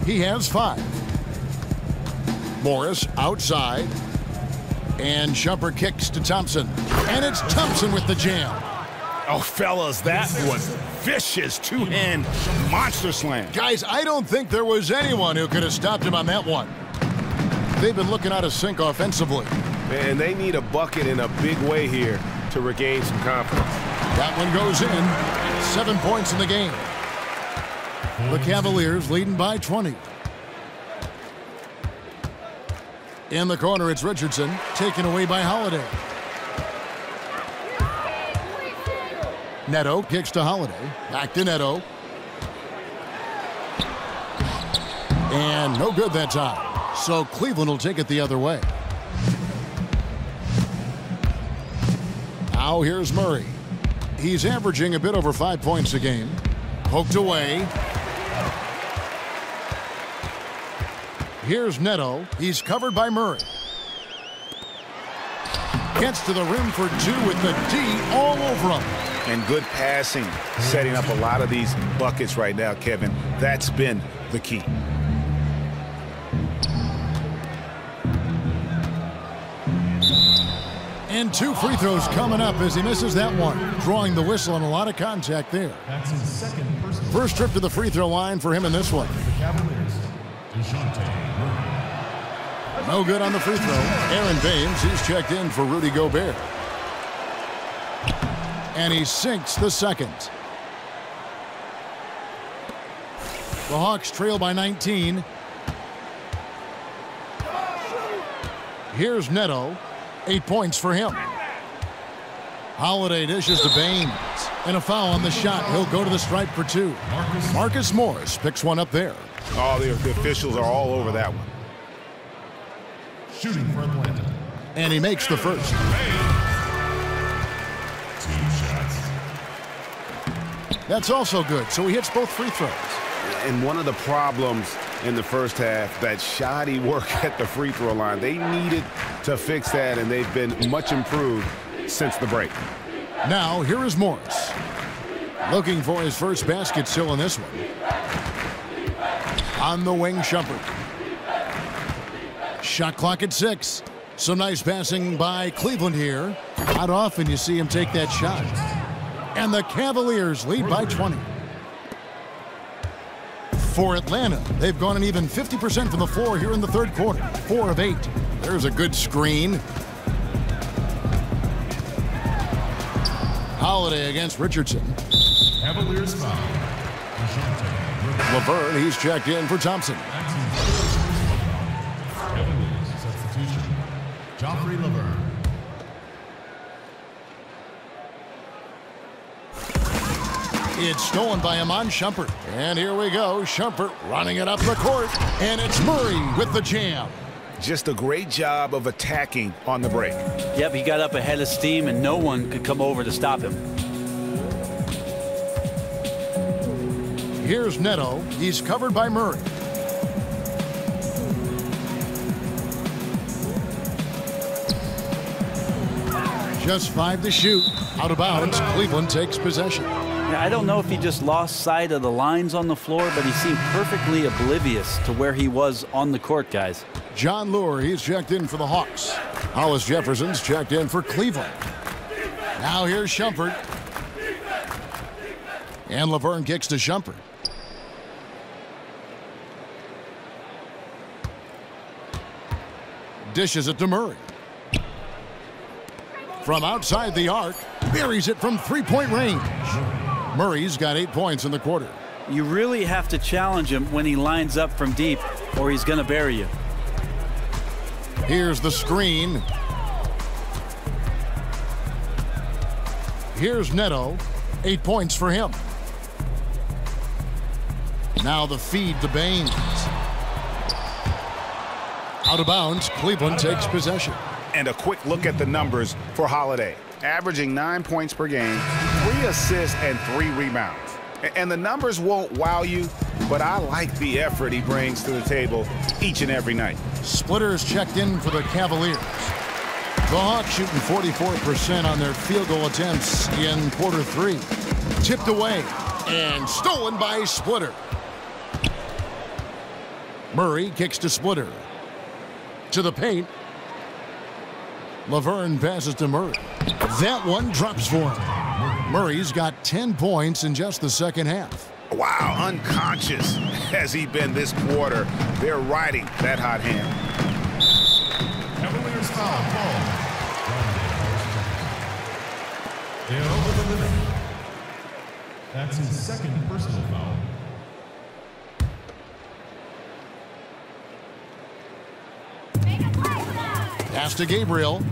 He has 5. Morris outside. And Shumpert kicks to Thompson. And it's Thompson with the jam. Oh, fellas, that was vicious two-hand monster slam. Guys, I don't think there was anyone who could have stopped him on that one. They've been looking out of sync offensively. And they need a bucket in a big way here to regain some confidence. That one goes in. 7 points in the game. The Cavaliers leading by 20. In the corner, it's Richardson, taken away by Holiday. Neto kicks to Holiday. Back to Neto. And no good that time. So Cleveland will take it the other way. Now here's Murray. He's averaging a bit over 5 points a game. Poked away. Here's Neto. He's covered by Murray. Gets to the rim for 2 with the D all over him. And good passing, setting up a lot of these buckets right now, Kevin. That's been the key. And 2 free throws coming up as he misses that one. Drawing the whistle and a lot of contact there. That's his second personal. First trip to the free throw line for him in this one. The Cavaliers, DeJounte Murray. No good on the free throw. Aaron Baines, he's checked in for Rudy Gobert. And he sinks the second. The Hawks trail by 19. Here's Neto. 8 points for him. Holiday dishes to Baines. And a foul on the shot. He'll go to the stripe for 2. Marcus Morris picks one up there. Oh, the officials are all over that one. Shooting for Atlanta. And he makes the first. 2 shots. That's also good. So he hits both free throws. And one of the problems in the first half, that shoddy work at the free throw line. They needed to fix that, and they've been much improved since the break. Now, here is Morris. Looking for his first basket still in this one. On the wing, Shumpert. Shot clock at 6. Some nice passing by Cleveland here. Not often you see him take that shot. And the Cavaliers lead by 20. For Atlanta, they've gone an even 50% from the floor here in the third quarter. 4 of 8. There's a good screen. Holiday against Richardson. Cavaliers foul. Laverne, he's checked in for Thompson. Cavaliers substitution. Joffrey Laverne. It's stolen by Iman Shumpert. And here we go. Shumpert running it up the court. And it's Murray with the jam. Just a great job of attacking on the break. Yep, he got up ahead of steam, and no one could come over to stop him. Here's Neto. He's covered by Murray. Just 5 to shoot. Out of bounds. Cleveland takes possession. Yeah, I don't know if he just lost sight of the lines on the floor, but he seemed perfectly oblivious to where he was on the court, guys. John Lure, he's checked in for the Hawks. Hollis Jefferson's checked in for Cleveland. Now here's Shumpert. And Laverne kicks to Shumpert. Dishes it to Murray. From outside the arc, buries it from three-point range. Murray's got 8 points in the quarter. You really have to challenge him when he lines up from deep, or he's going to bury you. Here's the screen. Here's Neto. 8 points for him. Now the feed to Baines. Out of bounds, Cleveland takes possession. And a quick look at the numbers for Holiday. Averaging 9 points per game, 3 assists, and 3 rebounds. And the numbers won't wow you, but I like the effort he brings to the table each and every night. Splitters checked in for the Cavaliers. The Hawks shooting 44% on their field goal attempts in quarter 3. Tipped away and stolen by Splitter. Murray kicks to Splitter. To the paint. Laverne passes to Murray. That one drops for him. Murray's got 10 points in just the second half. Wow, unconscious has he been this quarter. They're riding that hot hand. Cavaliers foul called. They're over the limit. That's his second personal foul. Pass to Gabriel.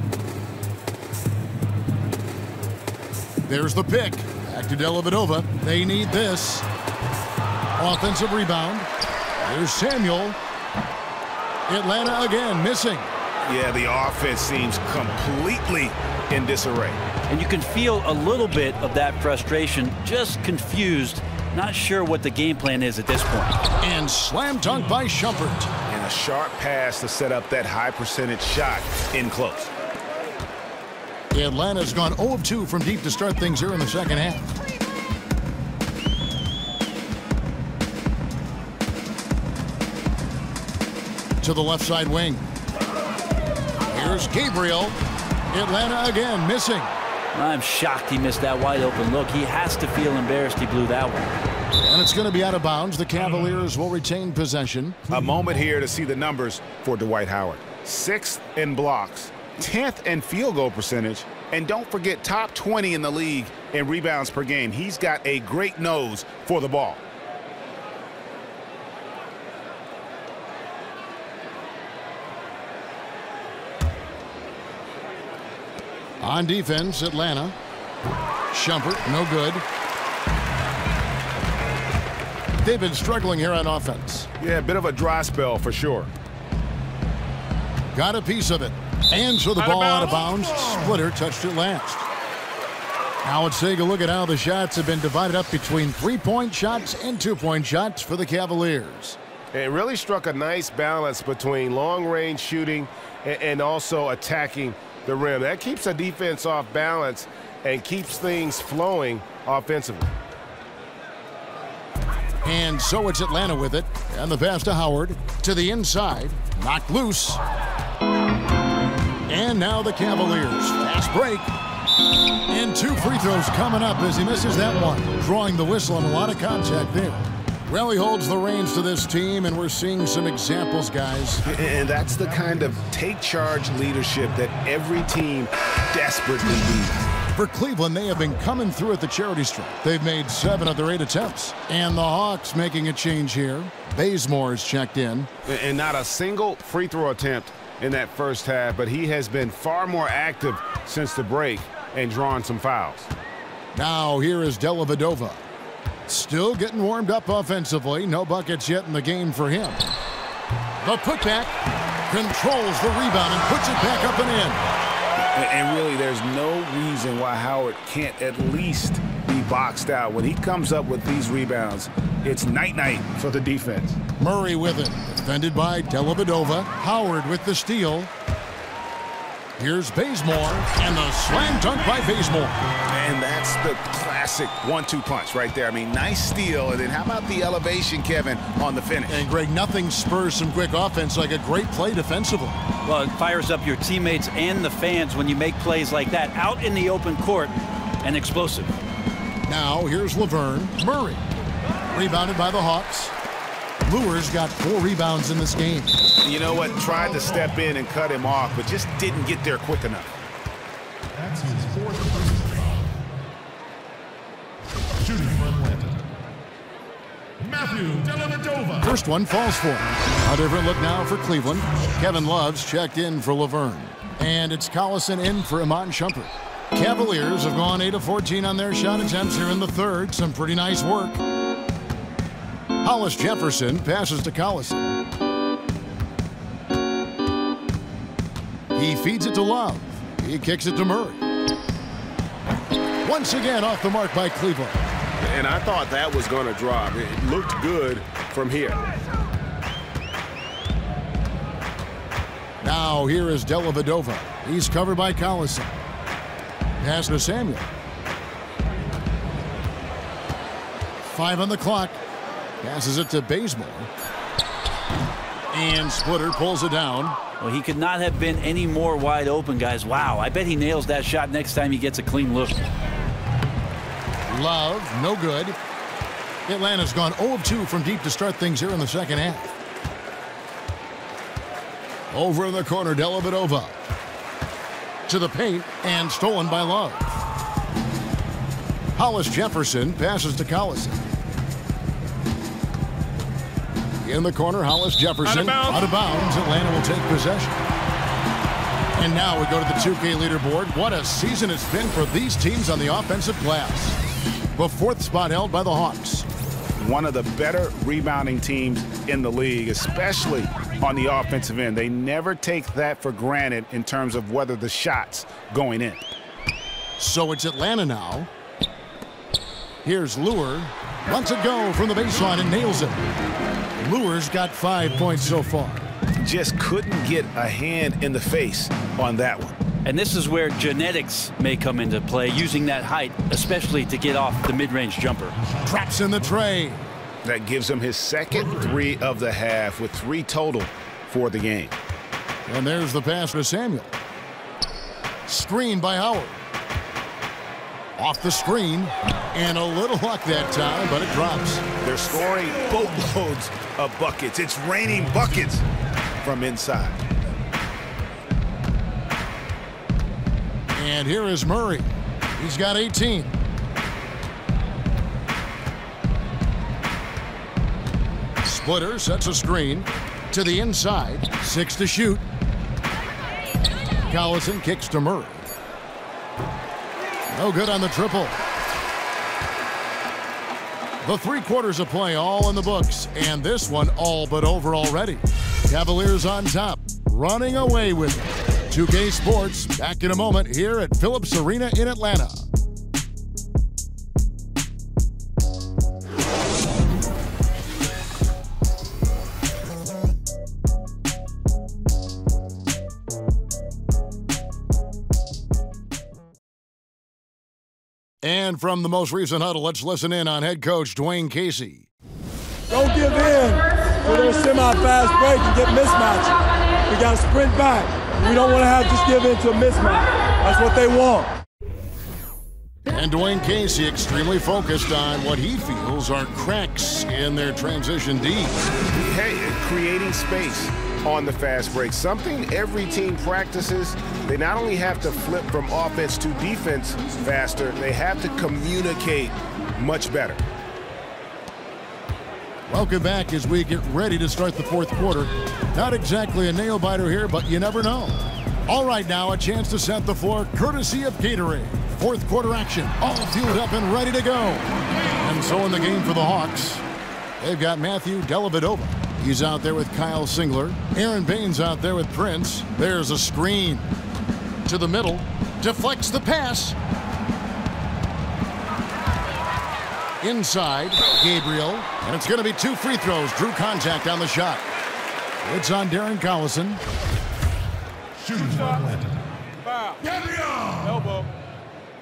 There's the pick. Back to Dellavedova. They need this. Offensive rebound. There's Samuel. Atlanta again missing. Yeah, the offense seems completely in disarray. And you can feel a little bit of that frustration, just confused, not sure what the game plan is at this point. And slam dunk by Shumpert. And a sharp pass to set up that high percentage shot in close. Atlanta's gone 0 of 2 from deep to start things here in the second half. To the left side wing. Here's Gabriel. Atlanta again missing. I'm shocked he missed that wide open look. He has to feel embarrassed he blew that one. And it's going to be out of bounds. The Cavaliers will retain possession. A moment here to see the numbers for Dwight Howard. 6th in blocks, 10th in field goal percentage, and don't forget top 20 in the league in rebounds per game. He's got a great nose for the ball. On defense, Atlanta. Shumpert, no good. They've been struggling here on offense. Yeah, a bit of a dry spell for sure. Got a piece of it. And so the ball out of bounds. Splitter touched it last. Now let's take a look at how the shots have been divided up between 3-point shots and 2-point shots for the Cavaliers. It really struck a nice balance between long-range shooting and also attacking the rim. That keeps the defense off balance and keeps things flowing offensively. And so it's Atlanta with it. And the pass to Howard. To the inside. Knocked loose. And now the Cavaliers. Fast break. And 2 free throws coming up as he misses that one. Drawing the whistle and a lot of contact there. Well, he holds the reins to this team, and we're seeing some examples, guys. And that's the kind of take-charge leadership that every team desperately needs. For Cleveland, they have been coming through at the charity stripe. They've made 7 of their 8 attempts. And the Hawks making a change here. Bazemore is checked in. And not a single free throw attempt in that first half, but he has been far more active since the break and drawn some fouls. Now here is Dellavedova. Still getting warmed up offensively. No buckets yet in the game for him. The putback controls the rebound and puts it back up and in. And really, there's no reason why Howard can't at least be boxed out. When he comes up with these rebounds, it's night-night for the defense. Murray with it. Defended by Dellavedova. Howard with the steal. Here's Bazemore, and the slam dunk by Bazemore. And that's the classic 1-2 punch right there. I mean, nice steal, and then how about the elevation, Kevin, on the finish? And, Greg, nothing spurs some quick offense like a great play defensively. Well, it fires up your teammates and the fans when you make plays like that out in the open court and explosive. Now, here's Laverne. Murray, rebounded by the Hawks. Luer's got 4 rebounds in this game. You know what? Tried to step in and cut him off, but just didn't get there quick enough. That's his 4th personal foul. Shooting for Atlanta, Matthew Dellavedova. First one falls for him. A different look now for Cleveland. Kevin Love's checked in for Laverne. And it's Collison in for Iman Shumpert. Cavaliers have gone 8 of 14 on their shot attempts here in the third. Some pretty nice work. Hollis Jefferson passes to Collison. He feeds it to Love. He kicks it to Murray. Once again off the mark by Cleveland. And I thought that was going to drop. It looked good from here. Now here is Dellavedova. He's covered by Collison. Pass to Samuel. 5 on the clock. Passes it to Bazemore. And Splitter pulls it down. Well, he could not have been any more wide open, guys. Wow, I bet he nails that shot next time he gets a clean look. Love, no good. Atlanta's gone 0 of 2 from deep to start things here in the second half. Over in the corner, Dellavedova. To the paint, and stolen by Love. Hollis Jefferson passes to Collison. In the corner, Hollis Jefferson. Out of bounds. Atlanta will take possession. And now we go to the 2K leaderboard. What a season it's been for these teams on the offensive glass. The 4th spot held by the Hawks. One of the better rebounding teams in the league, especially on the offensive end. They never take that for granted in terms of whether the shot's going in. So it's Atlanta now. Here's Luer. Lets it go from the baseline and nails it. Luer's got 5 points so far. Just couldn't get a hand in the face on that one. And this is where genetics may come into play, using that height, especially to get off the mid-range jumper. Traps in the tray. That gives him his second 3 of the half with 3 total for the game. And there's the pass to Samuel. Screen by Howard. Off the screen. And a little luck that time, but it drops. They're scoring boatloads of buckets. It's raining buckets from inside. And here is Murray. He's got 18. Splitter sets a screen to the inside. 6 to shoot. Collison kicks to Murray. No good on the triple. The 3 quarters of play all in the books, and this one all but over already. Cavaliers on top, running away with it. 2K Sports back in a moment here at Phillips Arena in Atlanta. And from the most recent huddle, let's listen in on head coach Dwayne Casey. Don't give in to their semi-fast break and get mismatched. We got to sprint back. We don't want to have just give in to a mismatch. That's what they want. And Dwayne Casey extremely focused on what he feels are cracks in their transition D. Hey, creating space on the fast break. Something every team practices. They not only have to flip from offense to defense faster, they have to communicate much better. Welcome back as we get ready to start the fourth quarter. Not exactly a nail-biter here, but you never know. All right, now a chance to set the floor courtesy of Gatorade. Fourth quarter action, all fueled up and ready to go. And so in the game for the Hawks, they've got Matthew Dellavedova. He's out there with Kyle Singler. Aaron Baines out there with Prince. There's a screen to the middle. Deflects the pass. Inside, Gabriel. And it's going to be 2 free throws. Drew contact on the shot. It's on Darren Collison. Shooting for Atlanta. Foul. Elbow.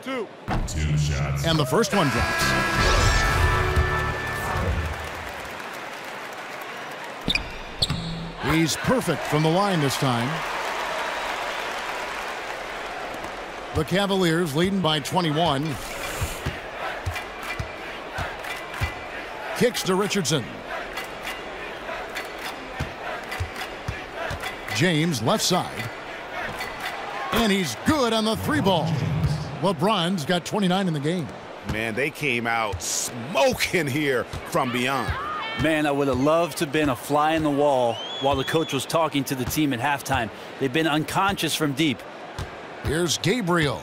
2. 2 shots. And the first one drops. He's perfect from the line this time. The Cavaliers leading by 21. Kicks to Richardson. James left side. And he's good on the 3-ball. LeBron's got 29 in the game. Man, they came out smoking here from beyond. Man, I would have loved to have been a fly in the wall while the coach was talking to the team at halftime. They've been unconscious from deep. Here's Gabriel.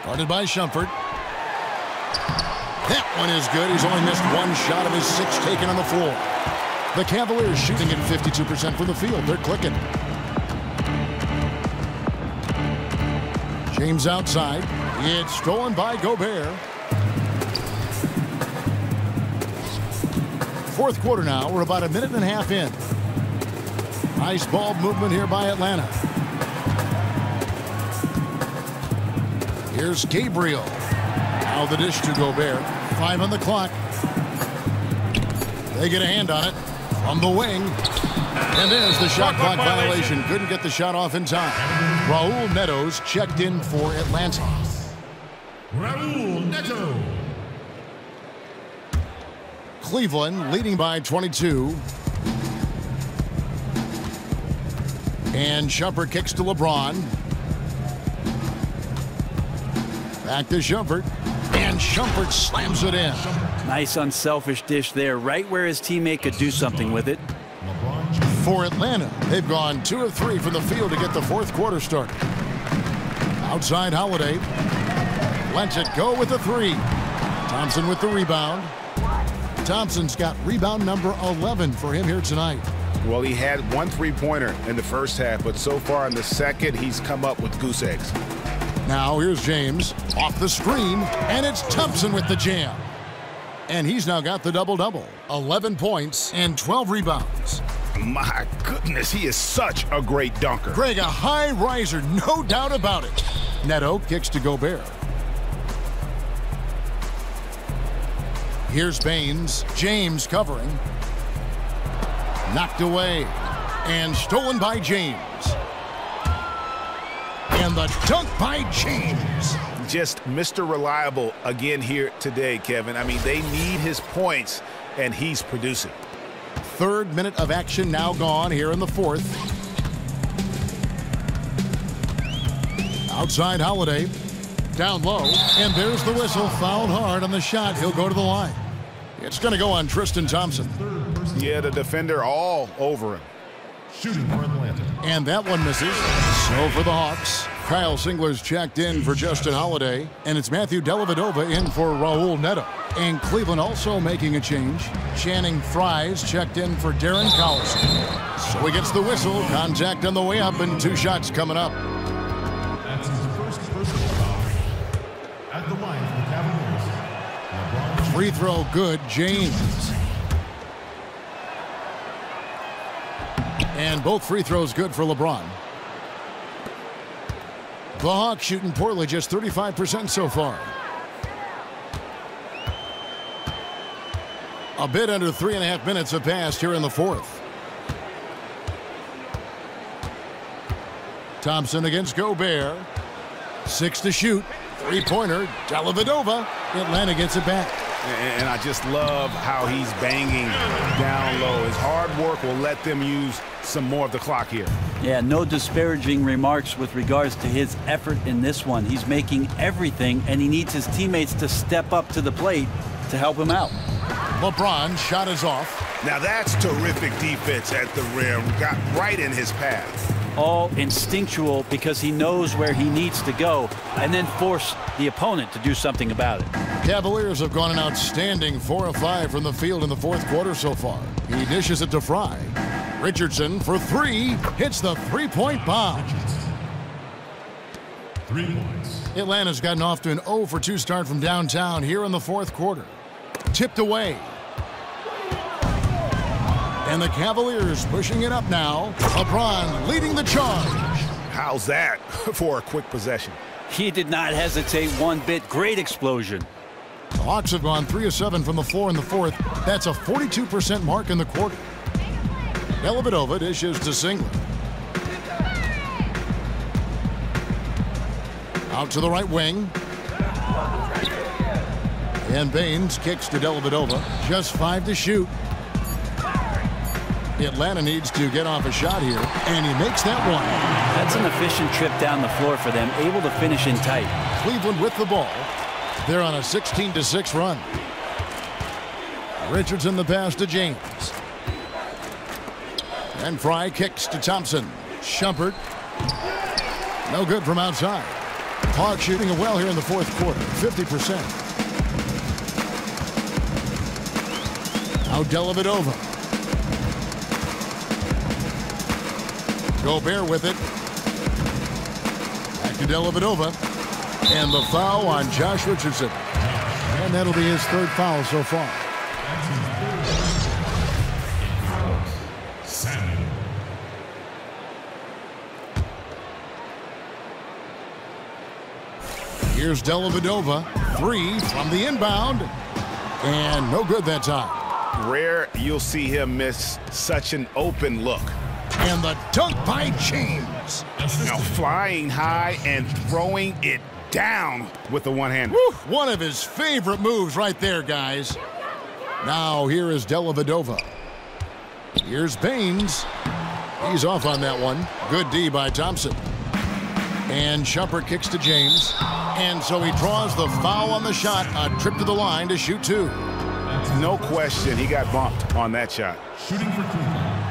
Guarded by Shumpert. That one is good. He's only missed 1 shot of his 6 taken on the floor. The Cavaliers shooting at 52% from the field. They're clicking. James outside. It's stolen by Gobert. Fourth quarter now. We're about a minute and a half in. Nice ball movement here by Atlanta. Here's Gabriel. Now the dish to Gobert. 5 on the clock. They get a hand on it from the wing. And there's the shot clock violation. Couldn't get the shot off in time. Raul Neto's checked in for Atlanta. Raul Neto. Cleveland leading by 22. And Shumpert kicks to LeBron. Back to Shumpert. And Shumpert slams it in. Nice unselfish dish there, right where his teammate could do something with it. For Atlanta, they've gone 2 of 3 from the field to get the fourth quarter started. Outside Holiday. Lets it go with the 3. Thompson with the rebound. Thompson's got rebound number 11 for him here tonight. Well, he had 1 3-pointer in the first half, but so far in the second, he's come up with goose eggs. Now here's James off the screen, and it's Thompson with the jam. And he's now got the double-double. 11 points and 12 rebounds. My goodness, he is such a great dunker. Greg, a high riser, no doubt about it. Neto kicks to Gobert. Here's Baines. James covering. Knocked away. And stolen by James. And the dunk by James. Just Mr. Reliable again here today, Kevin. I mean, they need his points, and he's producing. 3rd minute of action now gone here in the 4th. Outside Holiday. Down low. And there's the whistle. Fouled hard on the shot. He'll go to the line. It's going to go on Tristan Thompson. Yeah, the defender all over him. Shooting for Atlanta. And that one misses. So for the Hawks, Kyle Singler's checked in for Justin Holiday. And it's Matthew Dellavedova in for Raul Neto. And Cleveland also making a change. Channing Fries checked in for Darren Collison. So he gets the whistle. Contact on the way up and 2 shots coming up. That's his first personal foul. At the line for the Cavaliers. Free throw good, James. And both free throws good for LeBron. The Hawks shooting poorly, just 35% so far. A bit under 3.5 minutes have passed here in the fourth. Thompson against Gobert. 6 to shoot. Three-pointer. Dellavedova. Atlanta gets it back. And I just love how he's banging down low. His hard work will let them use some more of the clock here. Yeah, no disparaging remarks with regards to his effort in this one. He's making everything, and he needs his teammates to step up to the plate to help him out. LeBron shot is off. Now that's terrific defense at the rim. Got right in his path. All instinctual because he knows where he needs to go and then force the opponent to do something about it. Cavaliers have gone an outstanding 4 of 5 from the field in the fourth quarter so far. He dishes it to Fry. Richardson for 3, hits the three-point bomb. 3 points. Atlanta's gotten off to an 0 for 2 start from downtown here in the fourth quarter. Tipped away. And the Cavaliers pushing it up now. LeBron leading the charge. How's that for a quick possession? He did not hesitate one bit. Great explosion. The Hawks have gone 3 of 7 from the floor in the fourth. That's a 42% mark in the quarter. Dellavedova dishes to Singler. Out to the right wing. And Baines kicks to Dellavedova. Just 5 to shoot. Atlanta needs to get off a shot here, and he makes that one. That's an efficient trip down the floor for them, able to finish in tight. Cleveland with the ball. They're on a 16-6 run. Richardson the pass to James. And Fry kicks to Thompson. Shumpert. No good from outside. Hawks shooting it well here in the fourth quarter, 50%. Now Dellavedova. Gobert with it. Back to Dellavedova. And the foul on Josh Richardson. And that'll be his 3rd foul so far. Here's Dellavedova. 3 from the inbound. And no good that time. Rare you'll see him miss such an open look. And the dunk by James. Now flying high and throwing it down with the one-hand. One of his favorite moves right there, guys. Now here is Dellavedova. Here's Baines. He's off on that one. Good D by Thompson. And Shumpert kicks to James. And so he draws the foul on the shot. A trip to the line to shoot 2. No question, he got bumped on that shot. Shooting for Cleveland.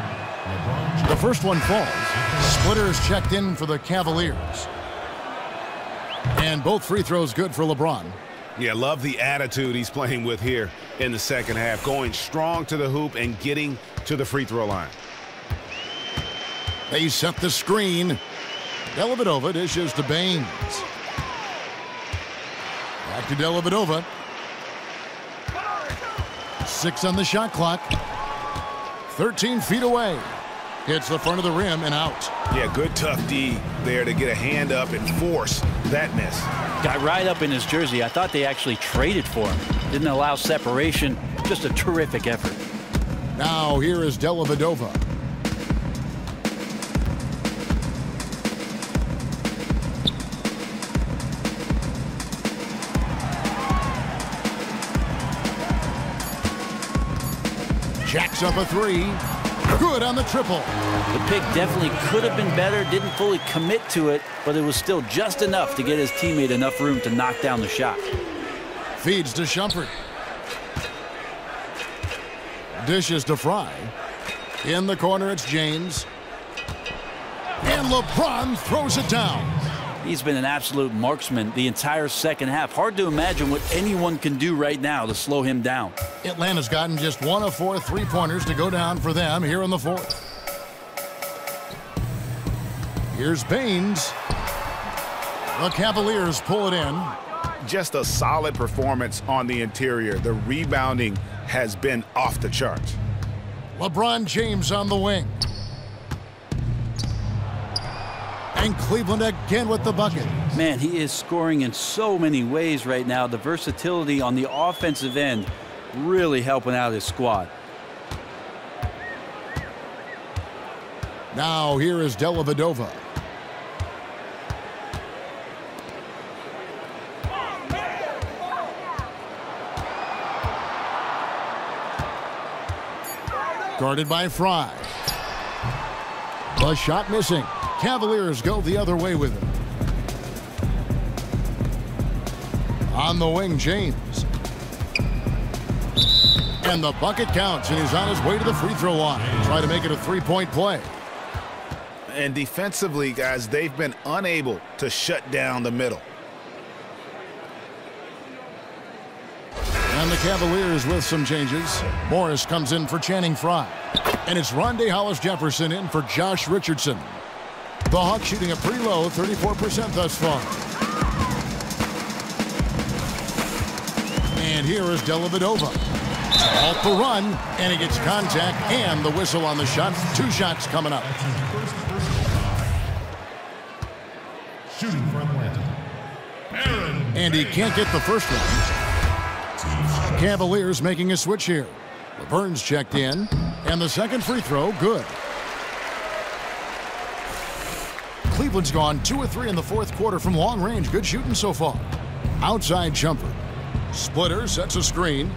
The first one falls. Splitters checked in for the Cavaliers. And both free throws good for LeBron. Yeah, love the attitude he's playing with here in the second half. Going strong to the hoop and getting to the free throw line. They set the screen. Dellavedova dishes to Baines. Back to Dellavedova. 6 on the shot clock. 13 feet away. Hits the front of the rim and out. Yeah, good tough D there to get a hand up and force that miss. Got right up in his jersey. I thought they actually traded for him. Didn't allow separation. Just a terrific effort. Now here is Dellavedova. Jacks up a 3. Good on the triple. The pick definitely could have been better. Didn't fully commit to it, but it was still just enough to get his teammate enough room to knock down the shot. Feeds to Shumpert. Dishes to Fry. In the corner, it's James. And LeBron throws it down. He's been an absolute marksman the entire second half. Hard to imagine what anyone can do right now to slow him down. Atlanta's gotten just 1 of 4 3-pointers to go down for them here in the fourth. Here's Baines. The Cavaliers pull it in. Just a solid performance on the interior. The rebounding has been off the charts. LeBron James on the wing. And Cleveland again with the bucket. Man, he is scoring in so many ways right now. The versatility on the offensive end really helping out his squad. Now here is Dellavedova. Guarded by Fry. The shot missing. Cavaliers go the other way with it. On the wing, James. And the bucket counts, and he's on his way to the free throw line. Try to make it a three-point play. And defensively, guys, they've been unable to shut down the middle. And the Cavaliers with some changes. Morris comes in for Channing Frye. And it's Rondae Hollis-Jefferson in for Josh Richardson. The Hawks shooting a pretty low 34% thus far. And here is Dellavedova. Off the run, and he gets contact and the whistle on the shot. 2 shots coming up. Shooting for Atlanta, Aaron. And he can't get the first one. Cavaliers making a switch here. Laverne's checked in, and the second free throw, good. Cleveland's gone 2 of 3 in the fourth quarter from long range. Good shooting so far. Outside jumper. Splitter sets a screen.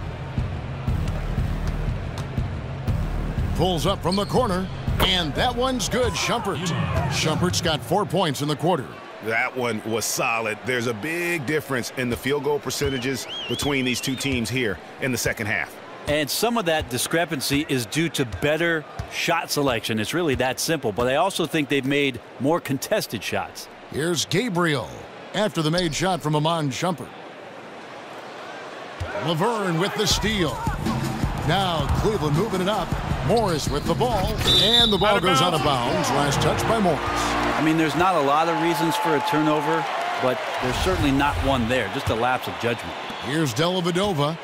Pulls up from the corner, and that one's good. Shumpert's got 4 points in the quarter. That one was solid. There's a big difference in the field goal percentages between these two teams here in the second half. And some of that discrepancy is due to better shot selection. It's really that simple. But I also think they've made more contested shots. Here's Gabriel after the made shot from Iman Shumpert. Laverne with the steal. Now Cleveland moving it up. Morris with the ball, and the ball goes out of bounds. Last touch by Morris. I mean, there's not a lot of reasons for a turnover, but there's certainly not one there. Just a lapse of judgment. Here's Dellavedova.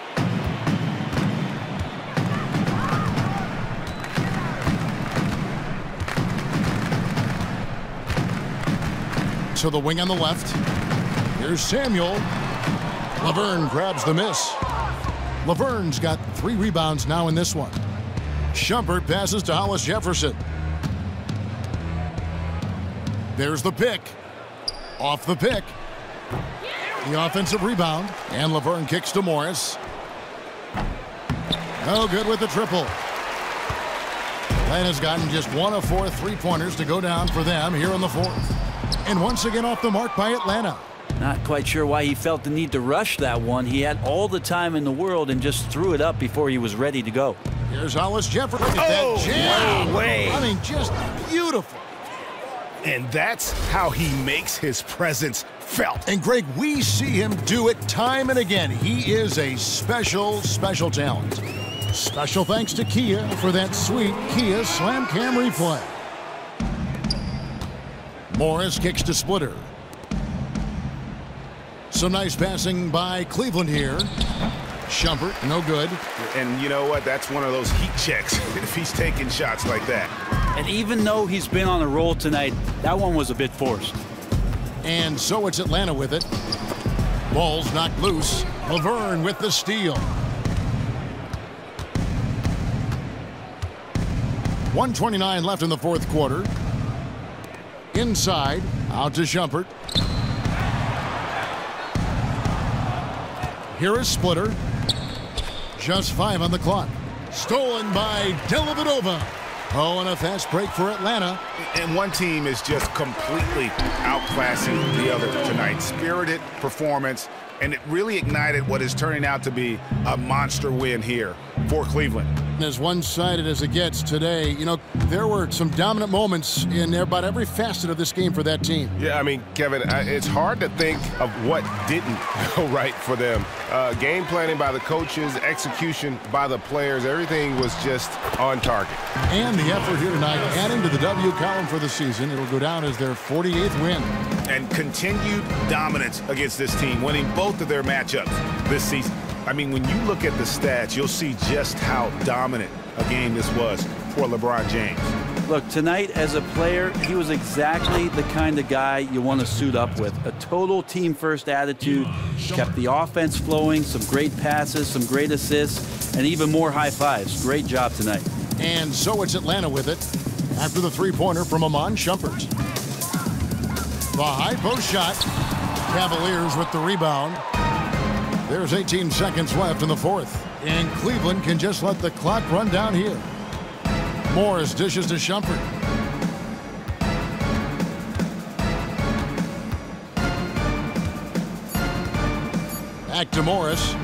To the wing on the left. Here's Samuel. Laverne grabs the miss. Laverne's got 3 rebounds now in this one. Shumpert passes to Hollis-Jefferson. There's the pick. Off the pick. The offensive rebound. And Laverne kicks to Morris. No good with the triple. Atlanta's gotten just 1 of 4 3-pointers to go down for them here in the fourth. And once again off the mark by Atlanta. Not quite sure why he felt the need to rush that one. He had all the time in the world and just threw it up before he was ready to go. Here's Hollis-Jefferson. Look at that jam. No way. I mean, just beautiful. And that's how he makes his presence felt. And Greg, we see him do it time and again. He is a special, special talent. Special thanks to Kia for that sweet Kia Slam Cam replay. Morris kicks to Splitter. Some nice passing by Cleveland here. Shumpert, no good. And you know what? That's one of those heat checks if he's taking shots like that. And even though he's been on a roll tonight, that one was a bit forced. And so it's Atlanta with it. Ball's knocked loose. Laverne with the steal. 1:29 left in the fourth quarter. Inside, out to Shumpert. Here is Splitter. Just 5 on the clock. Stolen by Dellavedova. Oh, and a fast break for Atlanta. And one team is just completely outclassing the other tonight. Spirited performance, and it really ignited what is turning out to be a monster win here for Cleveland. As one-sided as it gets today, you know, there were some dominant moments in about every facet of this game for that team. Yeah, I mean, Kevin, it's hard to think of what didn't go right for them. Game planning by the coaches, execution by the players, everything was just on target. And the effort here tonight, adding to the W column for the season. It'll go down as their 48th win. And continued dominance against this team, winning both of their matchups this season. I mean, when you look at the stats, you'll see just how dominant a game this was for LeBron James. Look, tonight as a player, he was exactly the kind of guy you want to suit up with. A total team-first attitude, kept the offense flowing, some great passes, some great assists, and even more high fives. Great job tonight. And so it's Atlanta with it after the three-pointer from Iman Shumpert. The high post shot. Cavaliers with the rebound. There's 18 seconds left in the fourth. And Cleveland can just let the clock run down here. Morris dishes to Shumpert. Back to Morris.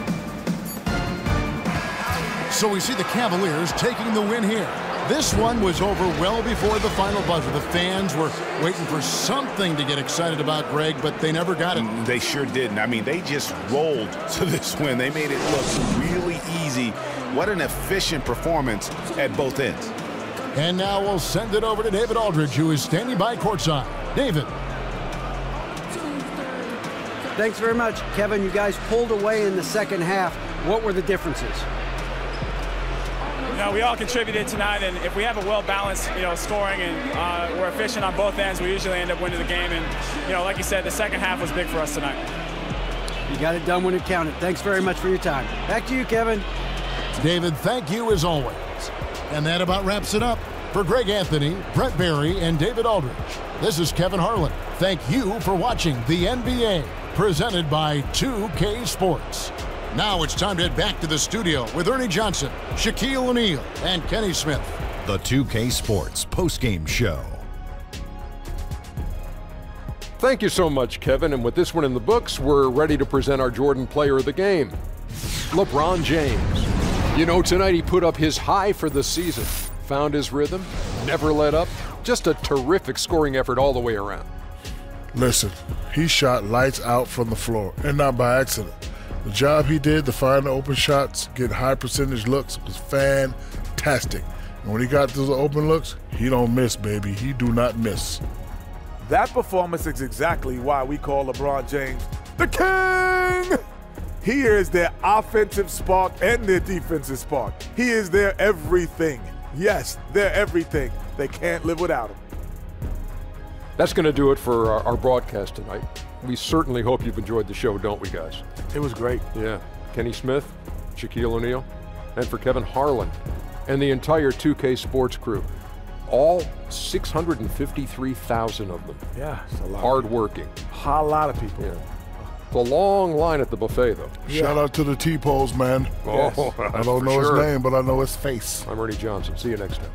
So we see the Cavaliers taking the win here. This one was over well before the final buzzer. The fans were waiting for something to get excited about, Greg, but they never got it. They sure didn't. I mean, they just rolled to this win. They made it look really easy. What an efficient performance at both ends. And now we'll send it over to David Aldridge, who is standing by courtside. David. Thanks very much, Kevin. You guys pulled away in the second half. What were the differences? You know, we all contributed tonight, and if we have a well-balanced, scoring and we're efficient on both ends, we usually end up winning the game. And, like you said, the second half was big for us tonight. You got it done when it counted. Thanks very much for your time. Back to you, Kevin. David, thank you as always. And that about wraps it up. For Greg Anthony, Brett Barry, and David Aldridge, this is Kevin Harlan. Thank you for watching the NBA, presented by 2K Sports. Now it's time to head back to the studio with Ernie Johnson, Shaquille O'Neal, and Kenny Smith. The 2K Sports postgame show. Thank you so much, Kevin. And with this one in the books, we're ready to present our Jordan Player of the Game, LeBron James. Tonight he put up his high for the season. Found his rhythm, never let up. Just a terrific scoring effort all the way around. Listen, he shot lights out from the floor, and not by accident. The job he did to find the open shots, get high percentage looks, was fantastic. And when he got those open looks, he don't miss, baby. He do not miss. That performance is exactly why we call LeBron James the King. He is their offensive spark and their defensive spark. He is their everything. Yes, they're everything. They can't live without him. That's going to do it for our broadcast tonight. We certainly hope you've enjoyed the show, don't we, guys? It was great. Yeah. Kenny Smith, Shaquille O'Neal, and for Kevin Harlan, and the entire 2K Sports crew. All 653,000 of them. Yeah, it's a lot. Hard-working. A lot of people. Yeah. It's a long line at the buffet, though. Yeah. Shout out to the T-Pose, man. Oh, yes. I don't know his name, but I know his face. I'm Ernie Johnson. See you next time.